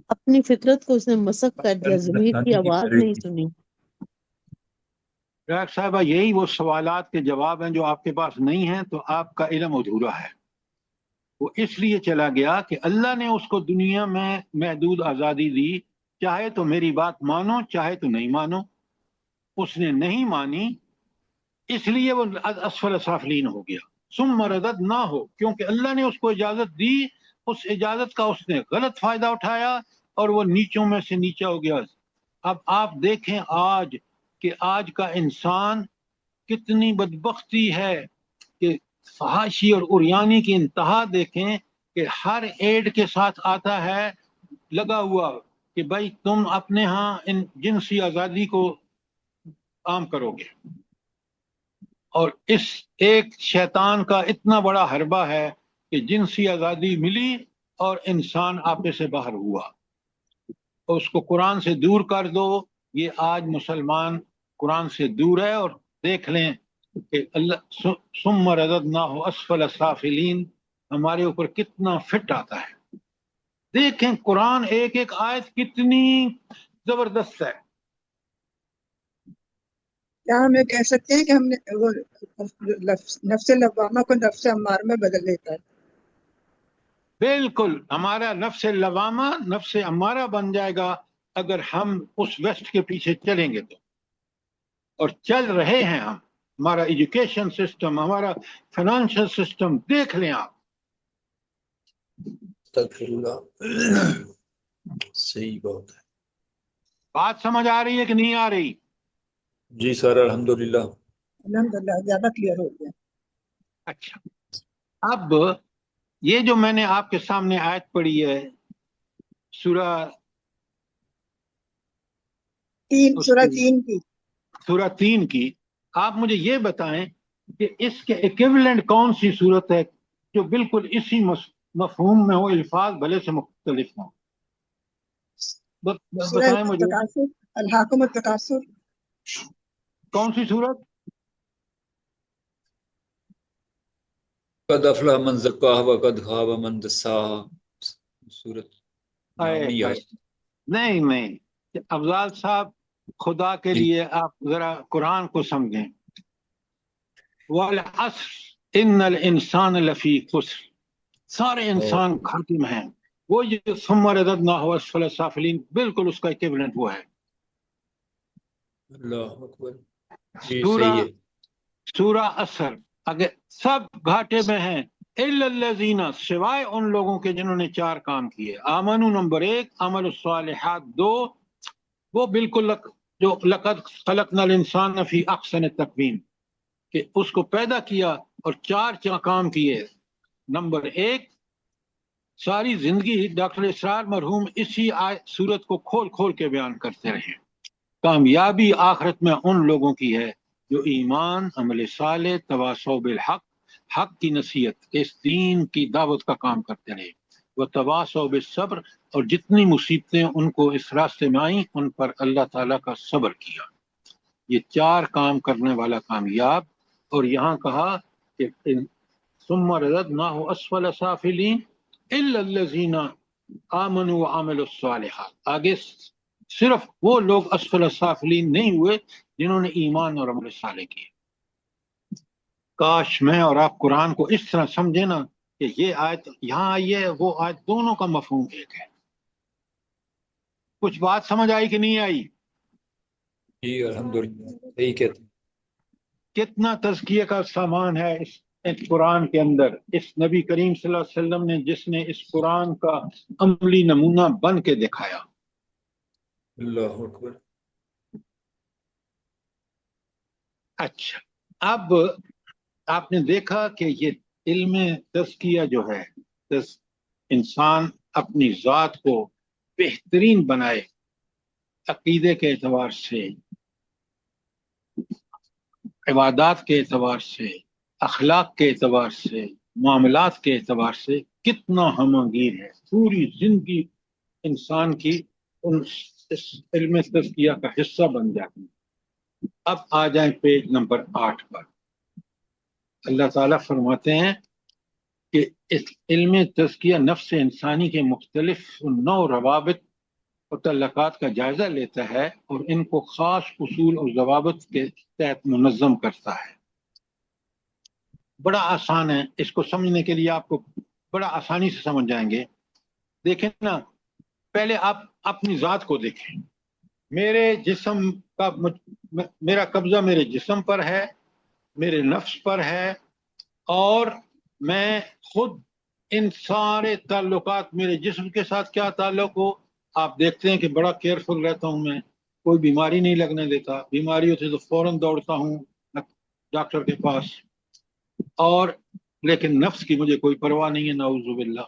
اپنی فطرت کو اس نے مسخ کر دیا، ضمیر کی آواز نہیں سنی۔
ڈاکٹر صاحبہ، یہی وہ سوالات کے جواب ہیں جو آپ کے پاس نہیں ہیں، تو آپ کا علم ادھورا ہے۔ وہ اس لیے چلا گیا کہ اللہ نے اس کو دنیا میں محدود آزادی دی، چاہے تو میری بات مانو چاہے تو نہیں مانو۔ اس نے نہیں مانی، اس لیے وہ اسفل سافلین ہو گیا۔ ثم رددناہ، کیونکہ اللہ نے اس کو اجازت دی، اس اجازت کا اس نے غلط فائدہ اٹھایا اور وہ نیچوں میں سے نیچا ہو گیا۔ اب آپ دیکھیں آج کہ آج کا انسان کتنی بدبختی ہے کہ فحاشی اور عریانی کی انتہا دیکھیں کہ ہر ایڈ کے ساتھ آتا ہے لگا ہوا کہ بھائی تم اپنے ہاں ان جنسی آزادی کو عام کرو گے، اور اس ایک شیطان کا اتنا بڑا حربہ ہے کہ جنسی آزادی ملی اور انسان آپے سے باہر ہوا، اور اس کو قرآن سے دور کر دو۔ یہ آج مسلمان قرآن سے دور ہے، اور دیکھ لیں کہ اللہ ثم رددناہ اسفل سافلین ہمارے اوپر کتنا فٹ آتا ہے۔ دیکھیں قرآن ایک ایک آیت کتنی زبردست ہے۔
کیا ہم یہ کہہ سکتے ہیں کہ ہم نے وہ نفس لوامہ کو نفس امارہ میں بدل دیتا ہے؟
بالکل، ہمارا نفس لوامہ نفس امارہ بن جائے گا اگر ہم اس ویسٹ کے پیچھے چلیں گے تو، اور چل رہے ہیں ہم۔ ہمارا ایجوکیشن سسٹم، ہمارا فائنانشل سسٹم دیکھ لیں آپ۔
استغفر اللہ، صحیح بات ہے۔
بات سمجھ آ رہی ہے کہ نہیں آ رہی؟
جی سر، الحمدللہ۔
الحمدللہ زیادہ کلیئر ہو گیا۔
اچھا، اب یہ جو میں نے آپ کے سامنے آیت پڑھی ہے سورہ
3 کی،
سورہ 3 کی، آپ مجھے یہ بتائیں کہ اس کے ایکویولنٹ کون سی صورت ہے جو بالکل اسی مفہوم میں ہو، الفاظ بھلے سے مختلف ہوں؟
سورہ
بتائیں مجھے
التکاثر، الہاکم التکاثر۔
کون سی صورت؟
قد افلح من زکاها وقد خاب من دساها، صورت نامی ہے۔
نہیں، افضال صاحب خدا کے لیے آپ ذرا قرآن کو سمجھیں۔ وَالْعَصْرِ إِنَّ الْإِنسَانَ لَفِي خُسْرٍ، سارے انسان گھاٹے میں ہیں۔ وہ جو ثم رددناہ اسفل سافلین، بالکل اس کا ایکویولنٹ وہ ہے۔
اللہ اکبر، جی صحیح ہے۔
سورہ عصر، اگر سب گھاٹے میں ہیں الا الذین، سوائے ان لوگوں کے جنہوں نے 4 کام کیے۔ آمنو نمبر 1، عمل الصالحات 2، وہ بالکل جو لقد خلقنا الانسان فی احسن تقویم، کہ اس کو پیدا کیا اور چار کام کیے. نمبر ایک، ساری زندگی ڈاکٹر اسرار مرحوم اسی صورت کو کھول کھول کے بیان کرتے رہے. کامیابی آخرت میں ان لوگوں کی ہے جو ایمان، عمل صالح، تواصو بالحق، حق کی نصیحت، اس دین کی دعوت کا کام کرتے رہے. وہ تواصو بالصبر، اور جتنی مصیبتیں ان کو اس راستے میں آئیں ان پر اللہ تعالیٰ کا صبر کیا. یہ چار کام کرنے والا کامیاب. اور یہاں کہا کہ ثم رددناہ اسفل سافلین الا الذین آمنوا وعملوا الصالحات. آگے صرف وہ لوگ اسفل سافلین نہیں ہوئے جنہوں نے ایمان اور عمل صالح کیے. کاش میں اور آپ قرآن کو اس طرح سمجھیں نا کہ یہ آیت یہاں آئی ہے، وہ آیت، دونوں کا مفہوم ایک ہے. کچھ بات سمجھ آئی کہ نہیں آئی؟
جی الحمدللہ صحیح کہتے ہیں.
کتنا تزکیہ کا سامان ہے اس قرآن کے اندر. اس نبی کریم صلی اللہ علیہ وسلم نے جس نے اس قرآن کا عملی نمونہ بن کے دکھایا.
اللہ اکبر.
اچھا، اب آپ نے دیکھا کہ یہ علم تزکیہ جو ہے، انسان اپنی ذات کو بہترین بنائے، عقیدے کے اعتبار سے، عبادات کے اعتبار سے، اخلاق کے اعتبار سے، معاملات کے اعتبار سے کتنا ہمانگیر ہے. پوری زندگی انسان کی اس علم تزکیہ کا حصہ بن جاتی ہے. اب آ جائیں پیج نمبر 8 پر. اللہ تعالیٰ فرماتے ہیں کہ اس علم تزکیہ نفس انسانی کے مختلف نوع روابط اور تعلقات کا جائزہ لیتا ہے اور ان کو خاص اصول اور ضوابط کے تحت منظم کرتا ہے. بڑا آسان ہے، اس کو سمجھنے کے لیے آپ کو بڑا آسانی سے سمجھ جائیں گے. دیکھیں نا، پہلے آپ اپنی ذات کو دیکھیں. میرے جسم کا میرا قبضہ میرے جسم پر ہے، میرے نفس پر ہے، اور میں خود ان سارے تعلقات، میرے جسم کے ساتھ کیا تعلق ہو، آپ دیکھتے ہیں کہ بڑا کیئرفل رہتا ہوں. میں کوئی بیماری نہیں لگنے دیتا. بیماری ہوتی تو فوراً دوڑتا ہوں ڈاکٹر کے پاس. اور لیکن نفس کی مجھے کوئی پرواہ نہیں ہے، نعوذ باللہ.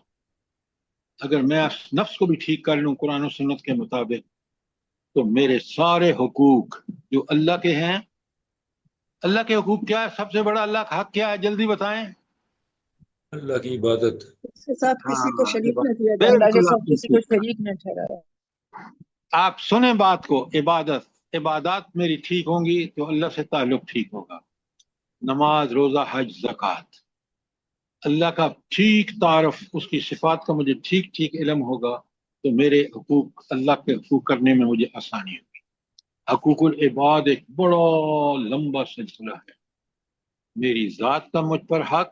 اگر میں نفس کو بھی ٹھیک کر لوں قرآن و سنت کے مطابق تو میرے سارے حقوق جو اللہ کے ہیں. اللہ کے حقوق کیا ہے؟ سب سے بڑا اللہ کا حق کیا ہے؟ جلدی بتائیں.
اللہ کی عبادت.
اس کے ساتھ کسی کو شریک نہ کیا جائے،
بالکل
اللہ کے ساتھ
آپ نے
کسی کو
ٹھیک کہا.
شریک نہ ٹھہرایا.
آپ سنیں بات کو. عبادات میری ٹھیک ہوں گی تو اللہ سے تعلق ٹھیک ہوگا. نماز، روزہ، حج، زکوٰۃ، اللہ کا ٹھیک تعارف، اس کی صفات کا مجھے ٹھیک ٹھیک علم ہوگا تو میرے حقوق، اللہ کے حقوق کرنے میں مجھے آسانی ہوگی. حقوق العباد ایک بڑا لمبا سلسلہ ہے. میری ذات کا مجھ پر حق،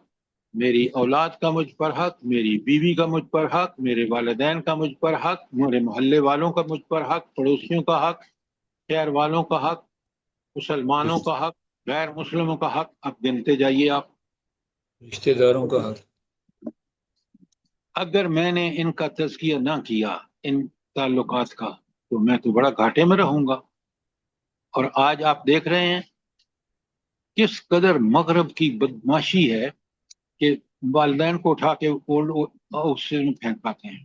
میری اولاد کا مجھ پر حق، میری بیوی کا مجھ پر حق، میرے والدین کا مجھ پر حق، میرے محلے والوں کا مجھ پر حق، پڑوسیوں کا حق، شہر والوں کا حق، مسلمانوں کا حق، غیر مسلموں کا حق. اب گنتے جائیے آپ.
رشتہ داروں کا حق.
اگر میں نے ان کا تزکیہ نہ کیا، ان تعلقات کا، تو میں تو بڑا گھاٹے میں رہوں گا. اور آج آپ دیکھ رہے ہیں کس قدر مغرب کی بدماشی ہے کہ والدین کو اٹھا کے اولڈ ہاؤس میں پھینک پاتے ہیں.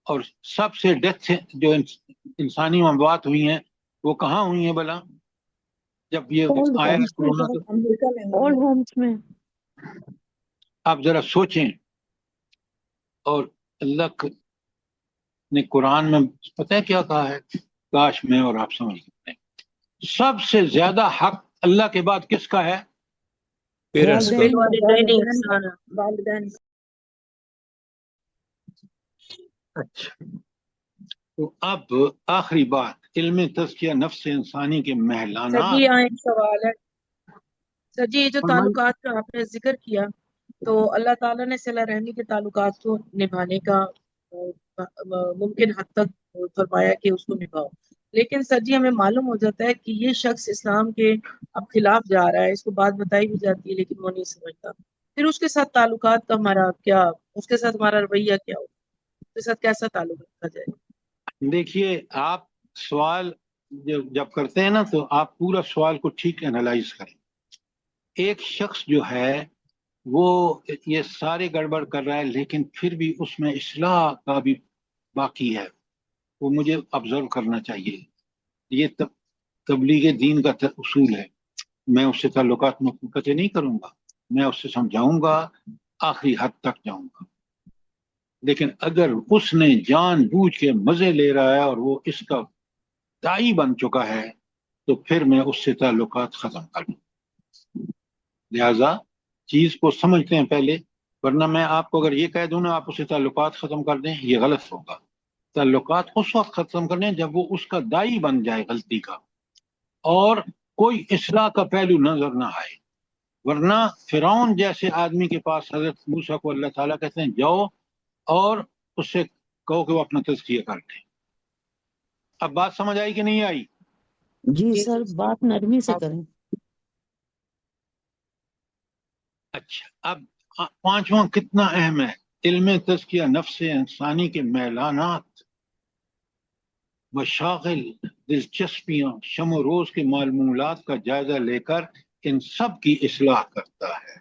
اور سب سے ڈیتھ جو انسانی مواد ہوئی ہیں وہ کہاں ہوئی ہیں بلا؟ جب یہ آیا کورونا تو
امریکہ میں
اولڈ ہومس میں.
آپ ذرا سوچیں. اور اللہ نے قرآن میں پتہ ہے کیا کہا ہے؟ کاش میں اور آپ سمجھ سکتے ہیں. سب سے زیادہ حق اللہ کے بعد کس کا ہے؟
پیرنٹس کا.
والدین.
اچھا، تو اب آخری بات، علم تزکیہ نفس انسانی کے
سر
محلانات.
جی یہاں ایک سوال ہے. سر جی یہ جو
فرمائیے.
تعلقات کا آپ نے ذکر کیا تو اللہ تعالیٰ نے صلہ رحمی کے تعلقات کو نبھانے کا ممکن حد تک فرمایا کہ اس کو نبھاؤ، لیکن سر جی ہمیں معلوم ہو جاتا ہے کہ یہ شخص اسلام کے اب خلاف جا رہا ہے، اس کو بات بتائی بھی جاتی ہے لیکن وہ نہیں سمجھتا. پھر اس کے ساتھ تعلقات کا ہمارا کیا، اس کے ساتھ ہمارا رویہ کیا ہو، اس کے ساتھ کیسا تعلق رکھا جائے؟
دیکھیے، آپ سوال جب کرتے ہیں نا تو آپ پورا سوال کو ٹھیک انالائز کریں. ایک شخص جو ہے وہ یہ سارے گڑبڑ کر رہا ہے لیکن پھر بھی اس میں اصلاح کا بھی باقی ہے، وہ مجھے آبزرو کرنا چاہیے. یہ تبلیغ دین کا اصول ہے. میں اس سے تعلقات قطع نہیں کروں گا، میں اس سے سمجھاؤں گا، آخری حد تک جاؤں گا. لیکن اگر اس نے جان بوجھ کے مزے لے رہا ہے اور وہ اس کا دائی بن چکا ہے تو پھر میں اس سے تعلقات ختم کر دوں. لہذا چیز کو سمجھتے ہیں پہلے، ورنہ میں آپ کو اگر یہ کہہ دوں نا آپ اس سے تعلقات ختم کر دیں، یہ غلط ہوگا. تعلقات اس وقت ختم کرنے جب وہ اس کا دائی بن جائے غلطی کا اور کوئی اصلاح کا پہلو نظر نہ آئے. ورنہ فرعون جیسے آدمی کے پاس حضرت موسیٰ کو اللہ تعالیٰ کہتے ہیں جاؤ اور اس سے کہو کہ وہ اپنا تزکیہ کر دے. اب بات سمجھ آئی کہ نہیں آئی؟
جی سر، بات نرمی سے کریں.
اچھا، اب پانچواں کتنا اہم ہے، علم تزکیہ نفس انسانی کے میلانات، مشاغل، دلچسپیاں، شم و روز کے معلومات کا جائزہ لے کر ان سب کی اصلاح کرتا ہے.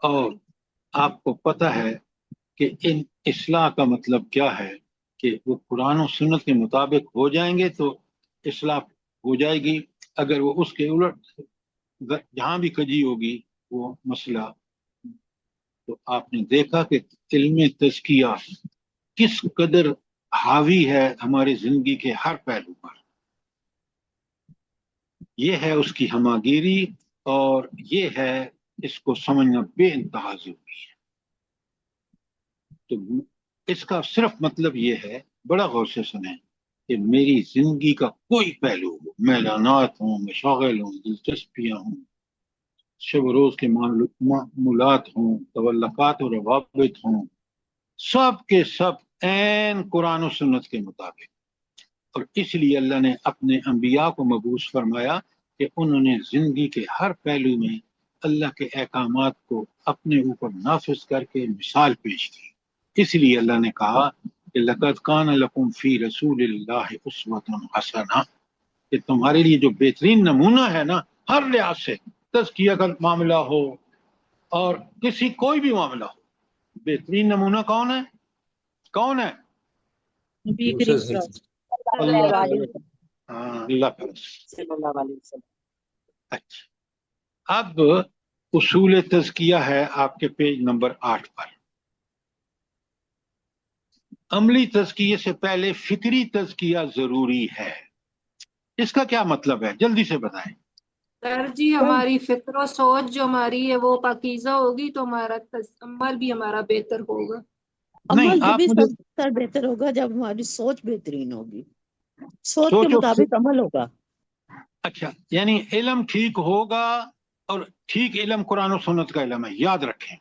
اور آپ کو پتہ ہے کہ ان اصلاح کا مطلب کیا ہے کہ وہ قرآن و سنت کے مطابق ہو جائیں گے تو اصلاح ہو جائے گی. اگر وہ اس کے الٹ جہاں بھی کجی ہوگی وہ مسئلہ. تو آپ نے دیکھا کہ علم تزکیہ کس قدر حاوی ہے ہماری زندگی کے ہر پہلو پر. یہ ہے اس کی ہماگیری اور یہ ہے اس کو سمجھنا بے انتہا ضروری ہے. تو اس کا صرف مطلب یہ ہے، بڑا غور سے سنیں، کہ میری زندگی کا کوئی پہلو ہو، میلانات ہوں، مشاغل ہوں، دلچسپیاں ہوں، شب و روز کے معمولات ہوں، تعلقات و روابط ہوں، سب کے سب عین قرآن و سنت کے مطابق. اور اس لیے اللہ نے اپنے انبیاء کو مبعوث فرمایا کہ انہوں نے زندگی کے ہر پہلو میں اللہ کے احکامات کو اپنے اوپر نافذ کر کے مثال پیش کی. اس لیے اللہ نے کہا کہ لقد کان لکم فی رسول اللہ اسوۃ حسنہ، کہ تمہارے لیے جو بہترین نمونہ ہے نا، ہر لحاظ سے، تزکیہ کا معاملہ ہو اور کسی کوئی بھی معاملہ ہو، بہترین نمونہ کون ہے؟ کون ہے؟
نبی کریم صلی
اللہ
علیہ
اللہ کا رسول.
صلی اللہ علیہ وسلم.
اچھا، اب اصول تزکیہ ہے آپ کے پیج نمبر 8 پر. عملی تزکیے سے پہلے فکری تزکیہ ضروری ہے. اس کا کیا مطلب ہے؟ جلدی سے بتائیں.
سر جی ہماری فکر و سوچ جو ہماری ہے وہ پاکیزہ ہوگی تو ہمارا عمل بھی ہمارا بہتر ہوگا.
نہیں،
عمل
آپ
جبھی
مجھے
سب بہتر ہوگا جب ہماری سوچ بہترین ہوگی، سوچ کے
سوچو.
مطابق عمل ہوگا.
اچھا، یعنی علم ٹھیک ہوگا، اور ٹھیک علم قرآن و سنت کا علم ہے، یاد رکھیں.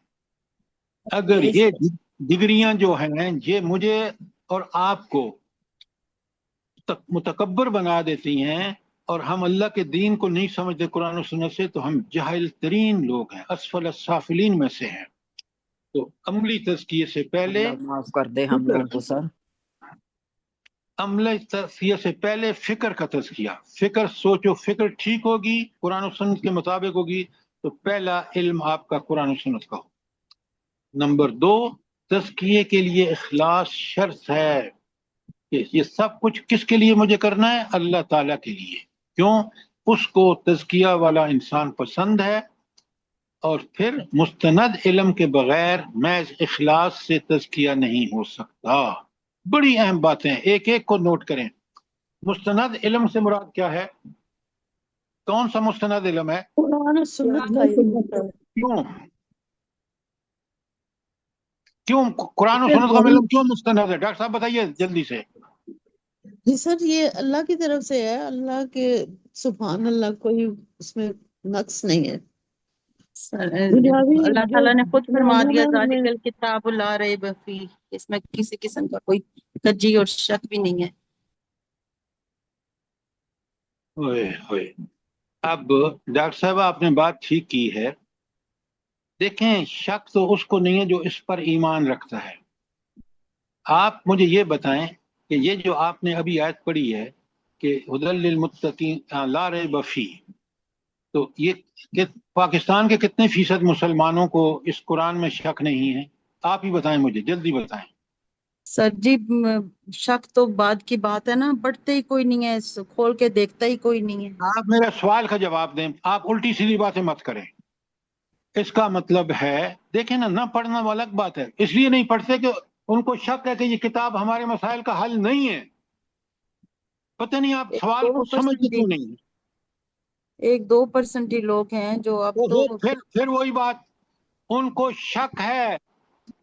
اگر یہ ڈگریاں جو ہیں یہ مجھے اور آپ کو متکبر بنا دیتی ہیں اور ہم اللہ کے دین کو نہیں سمجھتے قرآن و سنت سے، تو ہم جاہل ترین لوگ ہیں، اسفل السافلین میں سے ہیں. تو عملی تزکیے سے پہلے
اللہ معاف کر دے ہم لوگوں کو سر.
عملی تزکیے سے پہلے فکر کا تزکیہ، فکر، سوچو فکر ٹھیک ہوگی، قرآن و سنت کے مطابق ہوگی تو پہلا علم آپ کا قرآن و سنت کا ہو. نمبر 2، تزکیے کے لیے اخلاص شرط ہے کہ یہ سب کچھ کس کے لیے مجھے کرنا ہے؟ اللہ تعالیٰ کے لیے. کیوں؟ اس کو تزکیہ والا انسان پسند ہے. اور پھر مستند علم کے بغیر محض اخلاص سے تزکیہ نہیں ہو سکتا. بڑی اہم باتیں، ایک ایک کو نوٹ کریں. مستند علم سے مراد کیا ہے؟ کون سا مستند علم ہے؟
قرآن و سنت کا علم.
کیوں قرآن و سنت کا علم کیوں مستند ہے؟ ڈاکٹر صاحب بتائیے جلدی سے.
جی سر، یہ اللہ کی طرف سے ہے، اللہ کے، سبحان اللہ، کوئی اس میں نقص نہیں ہے.
اللہ تعالیٰ نے خود فرما دیا
ہمیں
ذالک الکتاب لا ریب فیہ، اس میں کسی قسم کا کوئی کجی اور شک بھی نہیں ہے.
اب ڈاکٹر صاحب آپ نے بات ٹھیک کی ہے. دیکھیں، شک تو اس کو نہیں ہے جو اس پر ایمان رکھتا ہے. آپ مجھے یہ بتائیں کہ یہ جو آپ نے ابھی آیت پڑھی ہے کہ ہدی للمتقین لا ریب فی، تو یہ کہ پاکستان کے کتنے فیصد مسلمانوں کو اس قرآن میں شک نہیں ہے؟ آپ ہی بتائیں، مجھے جلدی بتائیں۔
سر جی شک تو بعد کی بات ہے نا، بڑھتے ہی کوئی نہیں ہے، کھول کے دیکھتا ہی کوئی نہیں ہے۔
آپ میرے سوال کا جواب دیں، آپ الٹی سیدھی باتیں مت کریں۔ اس کا مطلب ہے، دیکھیں نا، نہ پڑھنا وہ الگ بات ہے، اس لیے نہیں پڑھتے کہ ان کو شک ہے کہ یہ کتاب ہمارے مسائل کا حل نہیں ہے۔ پتہ نہیں آپ سوال کو سمجھتے کیوں نہیں ہیں۔
1-2% ہی لوگ ہیں جو اب
تو
تو
پھر وہی بات، ان کو شک ہے۔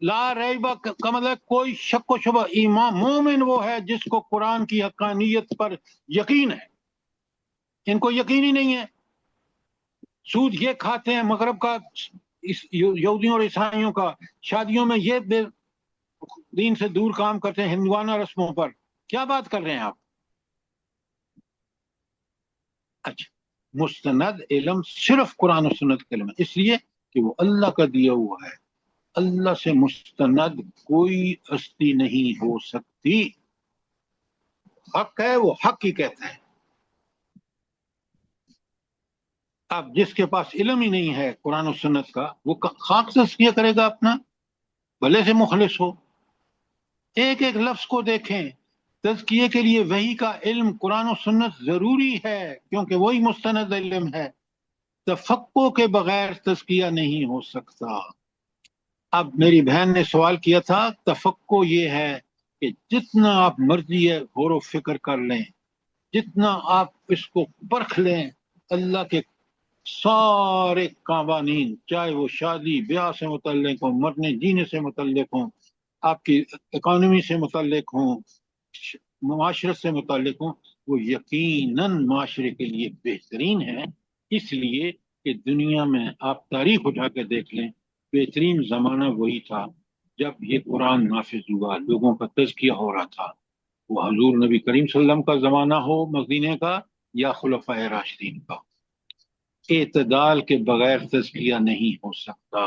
لا ریب کا مطلب کوئی شک و شبہ، ایمان مومن وہ ہے جس کو قرآن کی حقانیت پر یقین ہے۔ ان کو یقین ہی نہیں ہے۔ سود یہ کھاتے ہیں مغرب کا، یہودیوں اور عیسائیوں کا، شادیوں میں یہ بے دین سے دور کام کرتے ہیں، ہندوانہ رسموں پر۔ کیا بات کر رہے ہیں آپ؟ اچھا، مستند علم صرف قرآن و سنت کا علم ہے، اس لیے کہ وہ اللہ کا دیا ہوا ہے۔ اللہ سے مستند کوئی ہستی نہیں ہو سکتی۔ حق ہے، وہ حق ہی کہتا ہے۔ اب جس کے پاس علم ہی نہیں ہے قرآن و سنت کا، وہ خاک تزکیہ کرے گا اپنا، بھلے سے مخلص ہو۔ ایک ایک لفظ کو دیکھیں، تزکیے کے لیے وحی کا علم قرآن و سنت ضروری ہے، کیونکہ وہی مستند علم ہے۔ تفقع کے بغیر تزکیہ نہیں ہو سکتا۔ اب میری بہن نے سوال کیا تھا، تفقع یہ ہے کہ جتنا آپ مرضی ہے غور و فکر کر لیں، جتنا آپ اس کو پرکھ لیں، اللہ کے سارے قوانین، چاہے وہ شادی بیاہ سے متعلق ہوں، مرنے جینے سے متعلق ہوں، آپ کی اکانومی سے متعلق ہوں، معاشرت سے متعلق ہوں، وہ یقیناً معاشرے کے لیے بہترین ہے۔ اس لیے کہ دنیا میں آپ تاریخ اٹھا کے دیکھ لیں، بہترین زمانہ وہی تھا جب یہ قرآن نافذ ہوا، لوگوں کا تزکیہ ہو رہا تھا۔ وہ حضور نبی کریم صلی اللہ علیہ وسلم کا زمانہ ہو مدینے کا، یا خلفائے راشدین کا۔ اعتدال کے بغیر تزکیہ نہیں ہو سکتا۔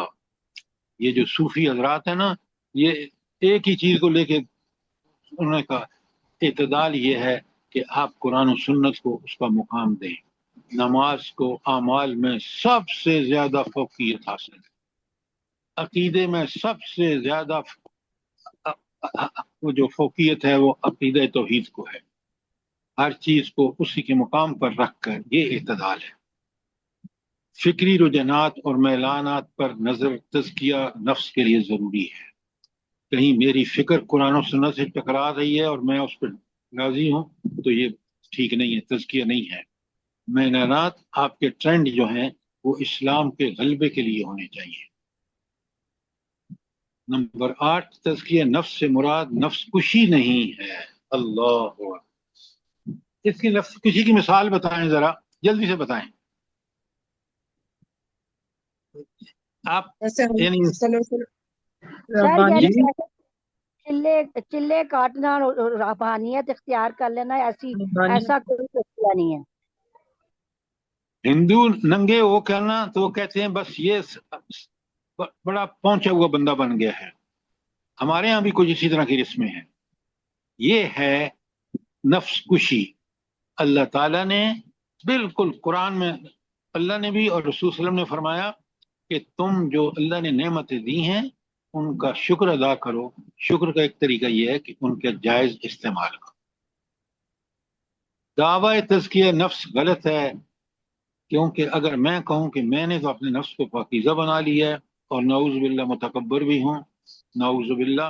یہ جو صوفی حضرات ہیں نا، یہ ایک ہی چیز کو لے کے انہوں نے کہا اعتدال یہ ہے کہ آپ قرآن و سنت کو اس کا مقام دیں۔ نماز کو اعمال میں سب سے زیادہ فوقیت حاصل ہے، عقیدے میں سب سے زیادہ وہ جو فوقیت ہے وہ عقیدہ توحید کو ہے۔ ہر چیز کو اسی کے مقام پر رکھ کر، یہ اعتدال ہے۔ فکری رجحانات اور میلانات پر نظر تزکیہ نفس کے لیے ضروری ہے۔ کہیں میری فکر قرآن و سنت سے ٹکرا رہی ہے اور میں اس پر راضی ہوں تو یہ ٹھیک نہیں ہے، تزکیہ نہیں ہے۔ میلانات آپ کے ٹرینڈ جو ہیں وہ اسلام کے غلبے کے لیے ہونے چاہیے۔ نمبر 8، تزکیہ نفس سے مراد نفس کشی نہیں ہے۔ اللہ اکبر۔ اس کی نفس کشی کی مثال بتائیں، ذرا جلدی سے بتائیں آپ۔ یعنی
سر
جی
یعنی چلے کاٹنا اور روحانیت اختیار کر لینا، ایسا کوئی تزکیہ نہیں ہے۔
ہندو ننگے وہ کرنا تو وہ کہتے ہیں بس یہ بڑا پہنچا ہوا بندہ بن گیا ہے۔ ہمارے ہاں بھی کچھ اسی طرح کی رسمیں ہیں۔ یہ ہے نفس کشی۔ اللہ تعالیٰ نے بالکل قرآن میں، اللہ نے بھی اور رسول صلی اللہ علیہ وسلم نے فرمایا کہ تم جو اللہ نے نعمتیں دی ہیں ان کا شکر ادا کرو۔ شکر کا ایک طریقہ یہ ہے کہ ان کے جائز استعمال کرو۔ دعوی تزکیہ نفس غلط ہے، کیونکہ اگر میں کہوں کہ میں نے تو اپنے نفس کو پاکیزہ بنا لیا ہے اور نعوذ باللہ متکبر بھی ہوں، نعوذ باللہ۔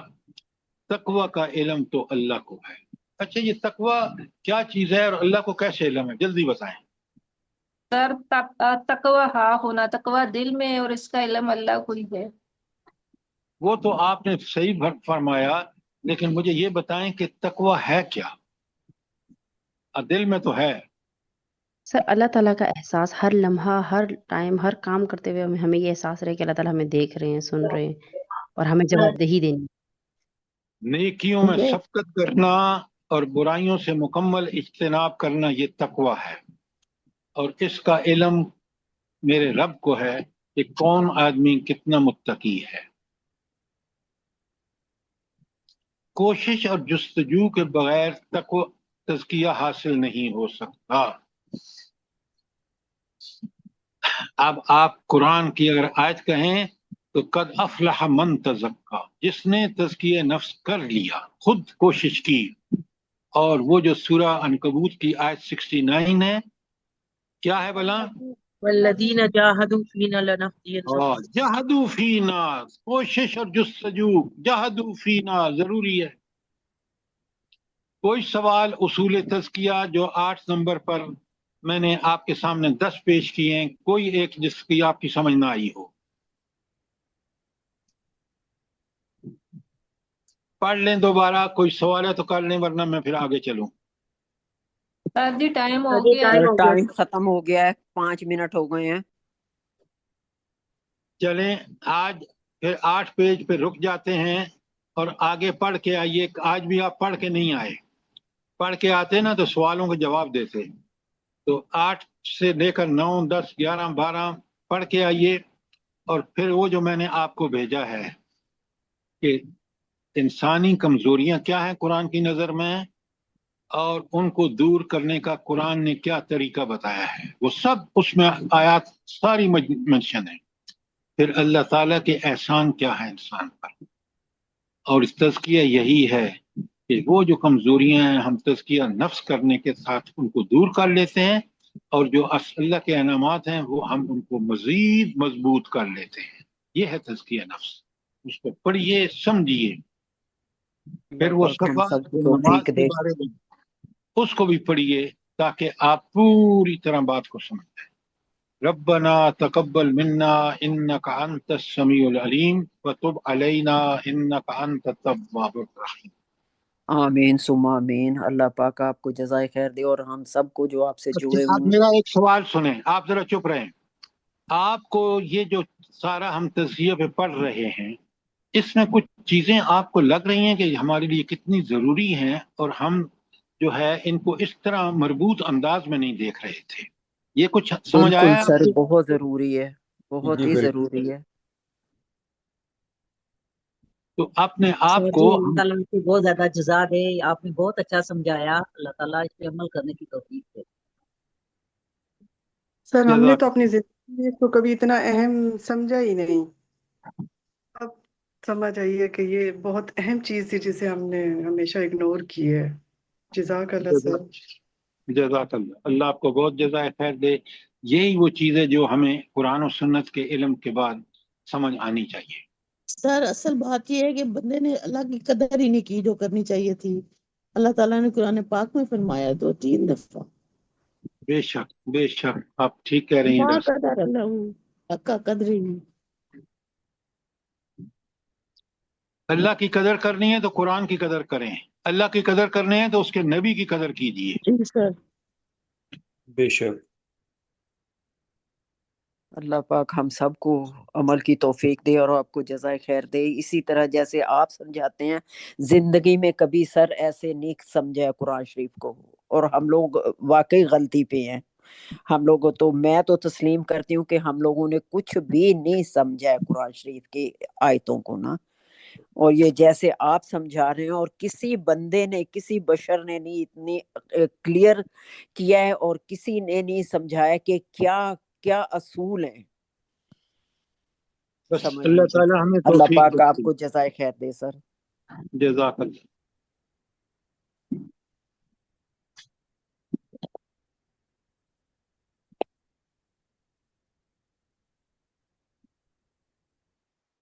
تقوی کا علم تو اللہ کو ہے۔ اچھا، یہ تقوی کیا چیز ہے اور اللہ کو کیسے علم ہے؟ جلدی بتائیں۔
سر تقوی ہاں ہونا، تقوی دل میں ہے اور اس کا علم اللہ کو ہی ہے۔
وہ تو آپ نے صحیح فرمایا، لیکن مجھے یہ بتائیں کہ تقوی ہے کیا؟ دل میں تو ہے۔
سر اللہ تعالیٰ کا احساس ہر لمحہ، ہر ٹائم، ہر کام کرتے ہوئے ہمیں یہ احساس رہے کہ اللہ تعالیٰ ہمیں دیکھ رہے ہیں، سن رہے ہیں اور ہمیں جواب دہی دینی۔
نیکیوں میں سبقت کرنا اور برائیوں سے مکمل اجتناب کرنا، یہ تقوی ہے۔ اور اس کا علم میرے رب کو ہے کہ کون آدمی کتنا متقی ہے۔ کوشش اور جستجو کے بغیر تزکیہ حاصل نہیں ہو سکتا. اب آپ قرآن کی اگر آیت کہیں تو قد افلح من تزکا، جس نے تزکیہ نفس کر لیا، خود کوشش کی. اور وہ جو سورہ عنکبوت کی آیت 69 ہے، کیا ہے بلا؟
والذین جاہدوا فینا لنہدینہم.
جہدوا فینا، کوشش اور جستجو، جہدوا فینا ضروری ہے. کوئی سوال اصول تزکیہ جو 8 نمبر پر میں نے آپ کے سامنے 10 پیش کیے ہیں، کوئی ایک جس کی آپ کی سمجھ نہ آئی ہو؟ پڑھ لیں دوبارہ، کوئی سوال ہے تو کر لیں ورنہ میں پھر آگے چلوں.
سر جی ٹائم ہو
جی
گیا
ٹائم
ہے.
ہو گیا.
ٹائم ختم ہو گیا ہے، 5 منٹ ہو گئے ہیں.
چلیں آج پھر 8 پیج پہ رک جاتے ہیں اور آگے پڑھ کے آئیے. آج بھی آپ پڑھ کے نہیں آئے، پڑھ کے آتے نا تو سوالوں کے جواب دیتے. تو 8 سے لے کر 9 10 11 12 پڑھ کے آئیے. اور پھر وہ جو میں نے آپ کو بھیجا ہے کہ انسانی کمزوریاں کیا ہیں قرآن کی نظر میں، اور ان کو دور کرنے کا قرآن نے کیا طریقہ بتایا ہے، وہ سب اس میں آیات ساری منشن ہے. پھر اللہ تعالیٰ کے احسان کیا ہے انسان پر، اور اس تزکیہ یہی ہے کہ وہ جو کمزوریاں ہیں ہم تزکیہ نفس کرنے کے ساتھ ان کو دور کر لیتے ہیں، اور جو اللہ کے انعامات ہیں وہ ہم ان کو مزید مضبوط کر لیتے ہیں. یہ ہے تزکیہ نفس. اس کو پڑھیے، سمجھیے. پھر وہ
اللہ پاک ہم
صفا
سب کو
جو نماز
توفیق
کے
دے.
بارے میں اس کو بھی پڑھیے تاکہ آپ پوری طرح بات کو سمجھیں. ربنا تقبل منا انك انت السميع العليم وتب علينا انك انت التواب الرحيم.
آمین ثم آمین. اللہ پاک آپ کو جزائے خیر دے اور ہم سب کو جو آپ سے جڑے
آپ
ہوئے ہیں.
میرا ایک سوال سنیں، آپ ذرا چپ رہیں. آپ کو یہ جو سارا ہم تزکیہ پہ پڑھ رہے ہیں، اس میں کچھ چیزیں آپ کو لگ رہی ہیں کہ ہمارے لیے کتنی ضروری ہیں، اور ہم جو ہے ان کو اس طرح مربوط انداز میں نہیں دیکھ رہے تھے. یہ کچھ سمجھ
بالکل
آیا آپ
سر،
کو؟
بہت ضروری ہے، بہت
جی
ہی
بالکل.
ضروری ہے.
تو اپنے آپ
سر
کو
جی اللہ تعالیٰ آپ کو بہت زیادہ جزا دے. آپ نے بہت اچھا سمجھایا. اللہ تعالیٰ اس پہ عمل کرنے کی توفیق دے.
سر ہم نے
جزاک
تو اپنی زندگی میں اس کو کبھی اتنا اہم سمجھا ہی نہیں. اب سمجھ آئیے کہ یہ بہت اہم چیز تھی جسے ہم نے ہمیشہ اگنور کی ہے. جزاک اللہ سر.
جزاک اللہ. اللہ آپ کو بہت جزائے خیر دے. یہی وہ چیز ہے جو ہمیں قرآن و سنت کے علم کے بعد سمجھ آنی چاہیے.
سر اصل بات یہ ہے کہ بندے نے اللہ کی قدر ہی نہیں کی جو کرنی چاہیے تھی. اللہ تعالیٰ نے قرآن پاک میں فرمایا 2-3 دفعہ.
بے شک بے شک آپ ٹھیک کہہ رہی ہیں
ما
ڈاکٹر.
قدر اللہ کا قدر ہی نہیں.
اللہ کی قدر کرنی ہے تو قرآن کی قدر کریں. اللہ کی قدر کرنی ہے تو اس کے نبی کی قدر کیجیے.
جی سر.
بے شک.
اللہ پاک ہم سب کو عمل کی توفیق دے اور آپ کو جزائے خیر دے. اسی طرح جیسے آپ سمجھاتے ہیں، زندگی میں کبھی سر ایسے نہیں سمجھا قرآن شریف کو، اور ہم لوگ واقعی غلطی پہ ہیں. ہم لوگوں تو میں تو تسلیم کرتی ہوں کہ ہم لوگوں نے کچھ بھی نہیں سمجھا ہے قرآن شریف کی آیتوں کو نا. اور یہ جیسے آپ سمجھا رہے ہیں، اور کسی بندے نے، کسی بشر نے نہیں اتنی کلیئر کیا ہے، اور کسی نے نہیں سمجھایا کہ کیا کیا اصول ہیں.
بس
سمجھ
اللہ
لیجیے.
تعالی ہمیں
اللہ
توفیق
پاک آپ
دے.
کو جزائے خیر دے سر.
جزاک اللہ.